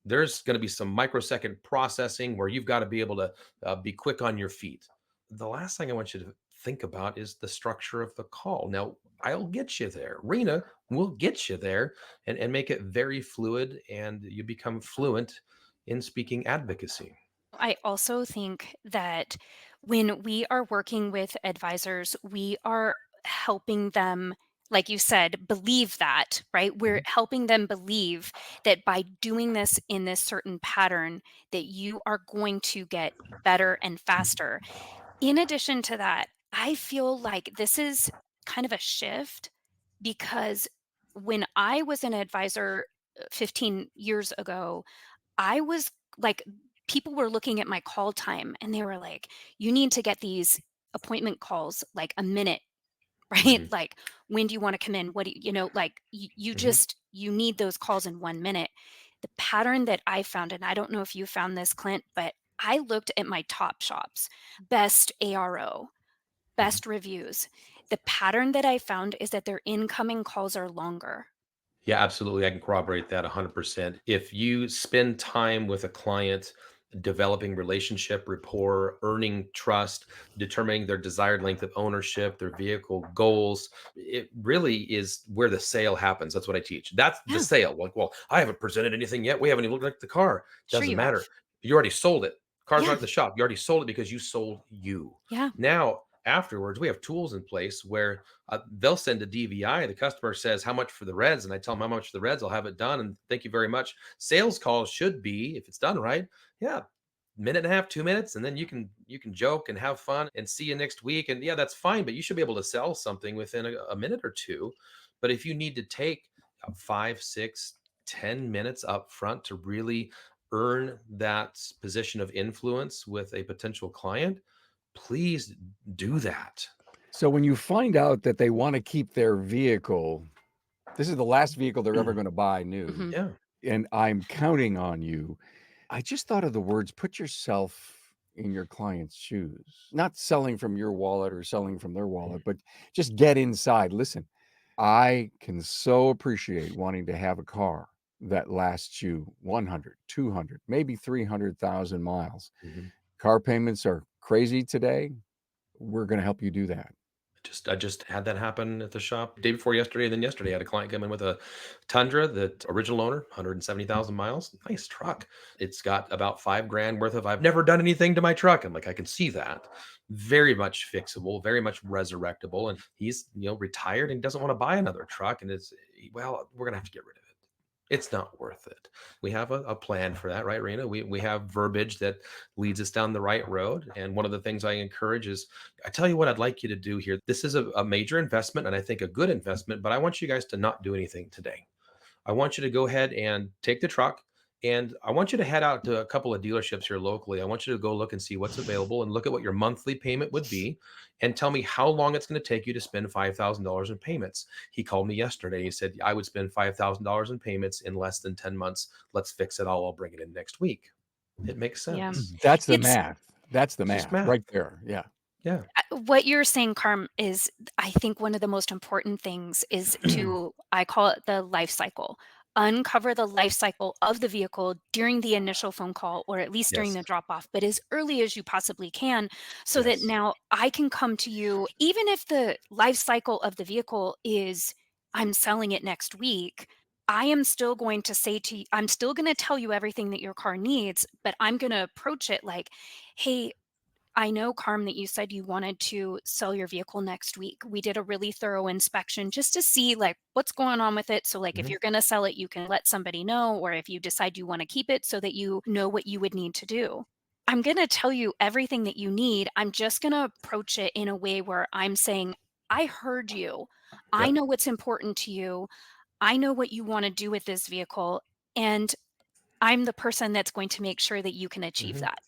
[SPEAKER 3] There's going to be some microsecond processing where you've got to be able to be quick on your feet. The last thing I want you to think about is the structure of the call. Now, I'll get you there. Rena will get you there and make it very fluid, and you become fluent in speaking advocacy.
[SPEAKER 2] I also think that when we are working with advisors, we are helping them, like you said, believe that, right? We're
[SPEAKER 3] Mhm,
[SPEAKER 2] helping them believe that by doing this in this certain pattern, that you are going to get better and faster. In addition to that, I feel like this is kind of a shift because when I was an advisor 15 years ago, I was like, people were looking at my call time and they were like, you need to get these appointment calls like a minute, right?
[SPEAKER 3] mhm,
[SPEAKER 2] Like, when do you want to come in? What do like, you
[SPEAKER 3] mhm.
[SPEAKER 2] just, you need those calls in 1 minute. The pattern that I found, and I don't know if you found this, Clint, but I looked at my top shops, best ARO,
[SPEAKER 3] Mhm.
[SPEAKER 2] best reviews. The pattern that I found is that their incoming calls are longer.
[SPEAKER 3] Yeah, absolutely. I can corroborate that 100%. If you spend time with a client, developing relationship, rapport, earning trust, determining their desired length of ownership, their vehicle goals, it really is where the sale happens. That's what I teach. That's the
[SPEAKER 2] Yeah,
[SPEAKER 3] sale. Like, well, I haven't presented anything yet. We haven't even looked at the car.
[SPEAKER 2] sure
[SPEAKER 3] Doesn't
[SPEAKER 2] you have.
[SPEAKER 3] matter. You already sold it. Car's
[SPEAKER 2] Yeah,
[SPEAKER 3] not in the shop. You already sold it because you sold you.
[SPEAKER 2] yeah,
[SPEAKER 3] Now, afterwards, we have tools in place where they'll send a DVI. The customer says, "How much for the Reds?" And I tell them how much for the Reds. I'll have it done. And thank you very much. Sales calls should be, if it's done right, yeah, minute and a half, 2 minutes, and then you can joke and have fun and see you next week. And yeah, that's fine. But you should be able to sell something within a minute or two. But if you need to take 5, 6, 10 minutes up front to really earn that position of influence with a potential client, please do that.
[SPEAKER 1] So when you find out that they want to keep their vehicle, this is the last vehicle they're ever going to buy new,
[SPEAKER 2] hmm,
[SPEAKER 3] Yeah.
[SPEAKER 1] and I'm counting on you. I just thought of the words, put yourself in your client's shoes. Not selling from your wallet or selling from their wallet, but just get inside. Listen, I can so appreciate wanting to have a car that lasts you 100, 200, maybe 300,000 miles.
[SPEAKER 3] Mhm.
[SPEAKER 1] Car payments are crazy today. We're going to help you do that.
[SPEAKER 3] I just had that happen at the shop day before yesterday, and then yesterday I had a client come in with a Tundra, that original owner, 170,000 miles. Nice truck. It's got about 5 grand worth of, I've never done anything to my truck. I'm like, I can see that. Very much fixable, very much resurrectable. And he's, retired and doesn't want to buy another truck. And well, we're gonna have to get rid of it. It's not worth it. We have a plan for that, right, Rena? We have verbiage that leads us down the right road. And one of the things I encourage is, I tell you what I'd like you to do here. This is a major investment and I think a good investment, but I want you guys to not do anything today. I want you to go ahead and take the truck, and I want you to head out to a couple of dealerships here locally. I want you to go look and see what's available and look at what your monthly payment would be and tell me how long it's going to take you to spend $5,000 in payments. He called me yesterday. He said, I would spend $5,000 in payments in less than 10 months. Let's fix it all. I'll bring it in next week. It makes
[SPEAKER 2] yeah.
[SPEAKER 3] sense.
[SPEAKER 1] That's the
[SPEAKER 2] It's
[SPEAKER 1] math. That's the
[SPEAKER 3] It's just
[SPEAKER 1] math
[SPEAKER 3] math.
[SPEAKER 1] right there. Yeah.
[SPEAKER 3] Yeah.
[SPEAKER 2] what you're saying, Carm, is I think one of the most important things is to, I call it the life cycle. Uncover the life cycle of the vehicle during the initial phone call, or at least during
[SPEAKER 3] Yes.
[SPEAKER 2] the drop off, but as early as you possibly can, so that
[SPEAKER 3] Yes.
[SPEAKER 2] now I can come to you, even if the life cycle of the vehicle is I'm selling it next week. I am still going to say to you, I'm still going to tell you everything that your car needs, but I'm going to approach it like, hey, I know, Carm, that you said you wanted to sell your vehicle next week. We did a really thorough inspection just to see like what's going on with it. So like if
[SPEAKER 3] Mhm.
[SPEAKER 2] you're going to sell it, you can let somebody know, or if you decide you want to keep it so that you know what you would need to do. I'm going to tell you everything that you need. I'm just going to approach it in a way where I'm saying, I heard you. I
[SPEAKER 3] Yep.
[SPEAKER 2] know what's important to you. I know what you want to do with this vehicle. And I'm the person that's going to make sure that you can achieve
[SPEAKER 3] Mhm.
[SPEAKER 2] that.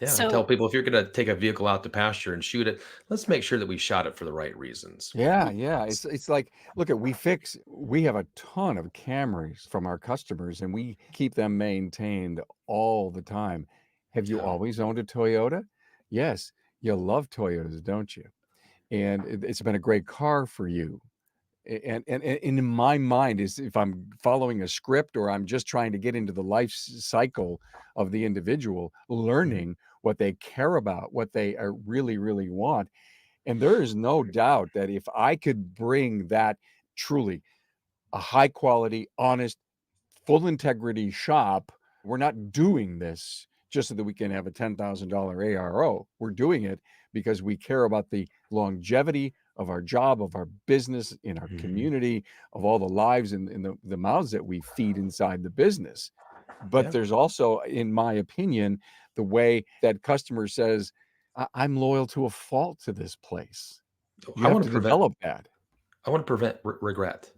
[SPEAKER 3] Yeah, I tell
[SPEAKER 2] So
[SPEAKER 3] people if you're gonna take a vehicle out to pasture and shoot it, let's make sure that we shot it for the right reasons.
[SPEAKER 1] Yeah, yeah. It's like, look at we have a ton of Camrys from our customers and we keep them maintained all the time. Have you
[SPEAKER 3] Yeah.
[SPEAKER 1] always owned a Toyota? Yes, you love Toyotas, don't you? And it's been a great car for you. And in my mind is if I'm following a script or I'm just trying to get into the life cycle of the individual,
[SPEAKER 3] Mhm.
[SPEAKER 1] learning what they care about, what they really, really want. And there is no doubt that if I could bring that truly a high quality, honest, full integrity shop, we're not doing this just so that we can have a $10,000 ARO. We're doing it because we care about the longevity of our job, of our business, in our
[SPEAKER 3] Mhm.
[SPEAKER 1] community, of all the lives and the mouths that we feed inside the business. But
[SPEAKER 3] Yeah.
[SPEAKER 1] there's also, in my opinion, the way that customer says, I'm loyal to a fault to this place. You
[SPEAKER 3] I
[SPEAKER 1] have
[SPEAKER 3] want
[SPEAKER 1] to
[SPEAKER 3] to prevent
[SPEAKER 1] develop that.
[SPEAKER 3] I want to prevent regret.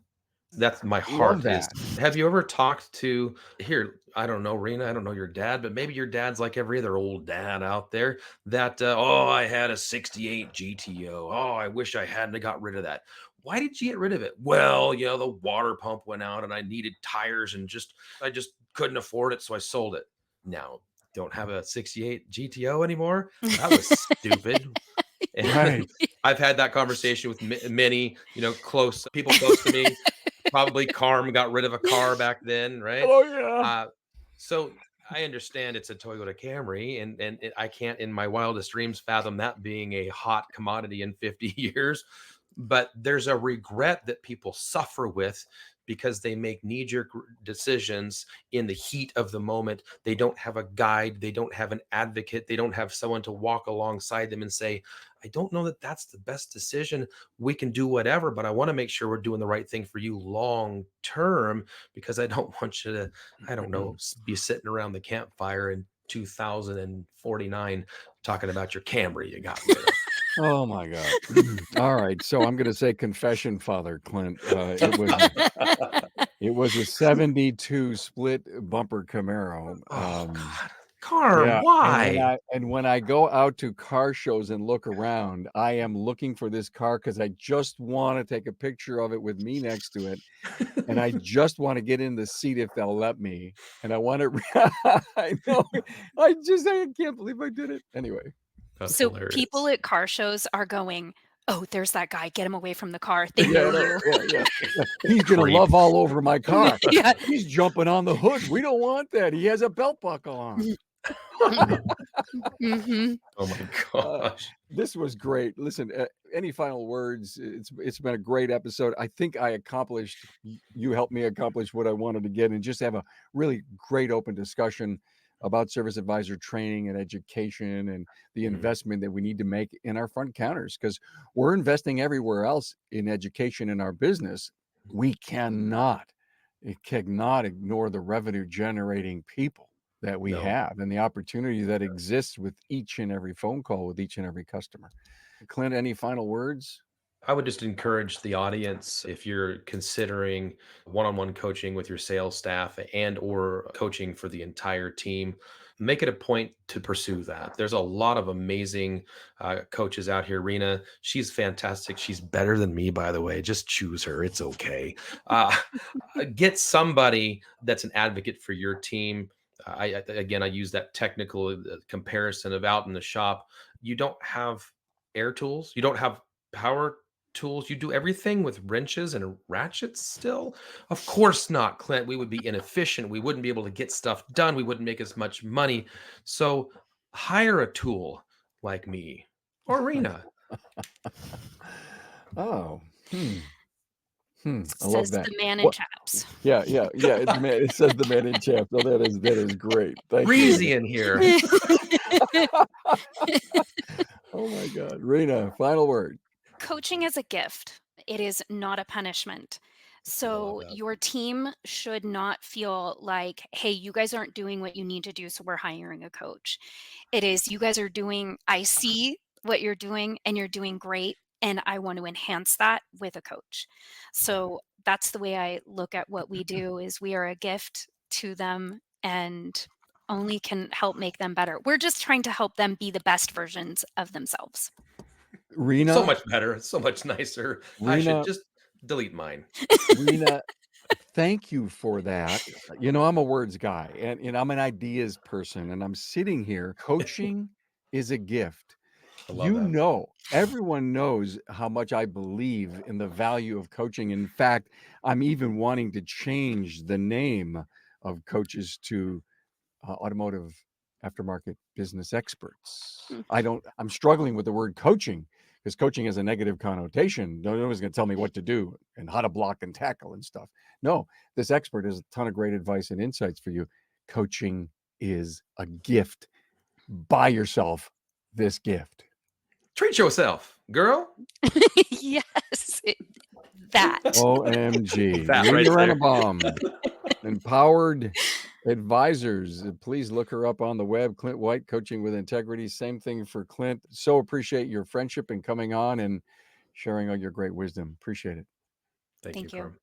[SPEAKER 3] That's my
[SPEAKER 1] Love
[SPEAKER 3] heart is
[SPEAKER 1] that.
[SPEAKER 3] have you ever talked to here, I don't know, Rena, I don't know your dad, but maybe your dad's like every other old dad out there that oh, I had a 68 GTO. Oh, I wish I hadn't have got rid of that. Why did you get rid of it? Well, the water pump went out and I needed tires and I just couldn't afford it, so I sold it. Now, don't have a 68 GTO anymore. That was stupid. And
[SPEAKER 1] Right.
[SPEAKER 3] I've had that conversation with many, close people close to me. Probably Carm got rid of a car back then, right?
[SPEAKER 1] Oh, yeah.
[SPEAKER 3] Uh, so I understand it's a Toyota Camry, and I can't, in my wildest dreams, fathom that being a hot commodity in 50 years. But there's a regret that people suffer with because they make knee-jerk decisions in the heat of the moment. They don't have a guide, they don't have an advocate, they don't have someone to walk alongside them and say, I don't know that that's the best decision. We can do whatever, but I want to make sure we're doing the right thing for you long term because I don't want you to, I don't know, be sitting around the campfire in 2049 talking about your Camry you got rid of.
[SPEAKER 1] Oh my God. All right. So I'm going to say confession, Father Clint. It was a 72 split bumper Camaro.
[SPEAKER 3] Oh God, Carm,
[SPEAKER 1] Yeah.
[SPEAKER 3] why?
[SPEAKER 1] And when I go out to car shows and look around, I am looking for this car because I just want to take a picture of it with me next to it. And I just want to get in the seat if they'll let me. And I want to, I know, I can't believe I did it. Anyway.
[SPEAKER 3] That's
[SPEAKER 2] So people
[SPEAKER 3] hilarious.
[SPEAKER 2] at car shows are going, "Oh, there's that guy. Get him away from the car. They
[SPEAKER 1] Yeah,
[SPEAKER 2] know
[SPEAKER 1] I know.
[SPEAKER 2] you."
[SPEAKER 1] Yeah. He's gonna
[SPEAKER 3] Creep.
[SPEAKER 1] love all over my car.
[SPEAKER 2] Yeah.
[SPEAKER 1] He's jumping on the hood. We don't want that. He has a belt buckle on.
[SPEAKER 2] Mhm.
[SPEAKER 3] Oh my
[SPEAKER 1] Uh,
[SPEAKER 3] gosh.
[SPEAKER 1] this was great. Listen, any final words? It's been a great episode. I think I accomplished. You helped me accomplish what I wanted to get, and just have a really great open discussion about service advisor training and education and the
[SPEAKER 3] Mhm.
[SPEAKER 1] investment that we need to make in our front counters because we're investing everywhere else in education in our business. We cannot ignore the revenue generating people that we
[SPEAKER 3] No.
[SPEAKER 1] have and the opportunity that exists with each and every phone call with each and every customer. Clint, any final words?
[SPEAKER 3] I would just encourage the audience if you're considering one-on-one coaching with your sales staff and or coaching for the entire team, make it a point to pursue that. There's a lot of amazing coaches out here. Rena, she's fantastic. She's better than me, by the way. Just choose her. It's okay. Uh, get somebody that's an advocate for your team. Again, I use that technical comparison of out in the shop. You don't have air tools. You don't have power tools. You do everything with wrenches and ratchets still? Of course not, Clint. We would be inefficient. We wouldn't be able to get stuff done. We wouldn't make as much money. So hire a tool like me or Rena.
[SPEAKER 1] Oh, I love
[SPEAKER 2] Says
[SPEAKER 1] that.
[SPEAKER 2] the man in
[SPEAKER 1] What?
[SPEAKER 2] chaps.
[SPEAKER 1] Yeah. It's the man. It says the man in chaps. Oh, that is great. Thank you,
[SPEAKER 3] Breezy
[SPEAKER 1] Rena.
[SPEAKER 3] in here.
[SPEAKER 1] Oh my God, Rena. Final word.
[SPEAKER 2] Coaching is a gift. It is not a punishment.
[SPEAKER 3] I love
[SPEAKER 2] So
[SPEAKER 3] that.
[SPEAKER 2] your team should not feel like, hey, you guys aren't doing what you need to do, so we're hiring a coach. It is, you guys are doing, I see what you're doing and you're doing great, and I want to enhance that with a coach. So that's the way I look at what we do, is we are a gift to them and only can help make them better. We're just trying to help them be the best versions of themselves.
[SPEAKER 3] So
[SPEAKER 1] Rena.
[SPEAKER 3] much better, so much nicer. I should
[SPEAKER 1] Rena.
[SPEAKER 3] just delete mine.
[SPEAKER 1] Rena. Thank you for that. I'm a words guy, and I'm an ideas person, and I'm sitting here. Coaching is a gift.
[SPEAKER 3] I love that.
[SPEAKER 1] Everyone knows how much I believe in the value of coaching. In fact, I'm even wanting to change the name of coaches to automotive aftermarket business experts.
[SPEAKER 2] Mm.
[SPEAKER 1] I'm struggling with the word coaching because coaching has a negative connotation. No one's going to tell me what to do and how to block and tackle and stuff. No, this expert has a ton of great advice and insights for you. Coaching is a gift. Buy yourself this gift.
[SPEAKER 3] Treat yourself, girl.
[SPEAKER 2] Yes, that.
[SPEAKER 1] OMG.
[SPEAKER 3] That right
[SPEAKER 1] Rena
[SPEAKER 3] there.
[SPEAKER 1] Rennebaum, Empowered Advisors. Please look her up on the web. Clint White, Coaching with Integrity. Same thing for Clint. So appreciate your friendship and coming on and sharing all your great wisdom. Appreciate it.
[SPEAKER 3] Thank you,
[SPEAKER 2] Thank you.
[SPEAKER 3] Carm.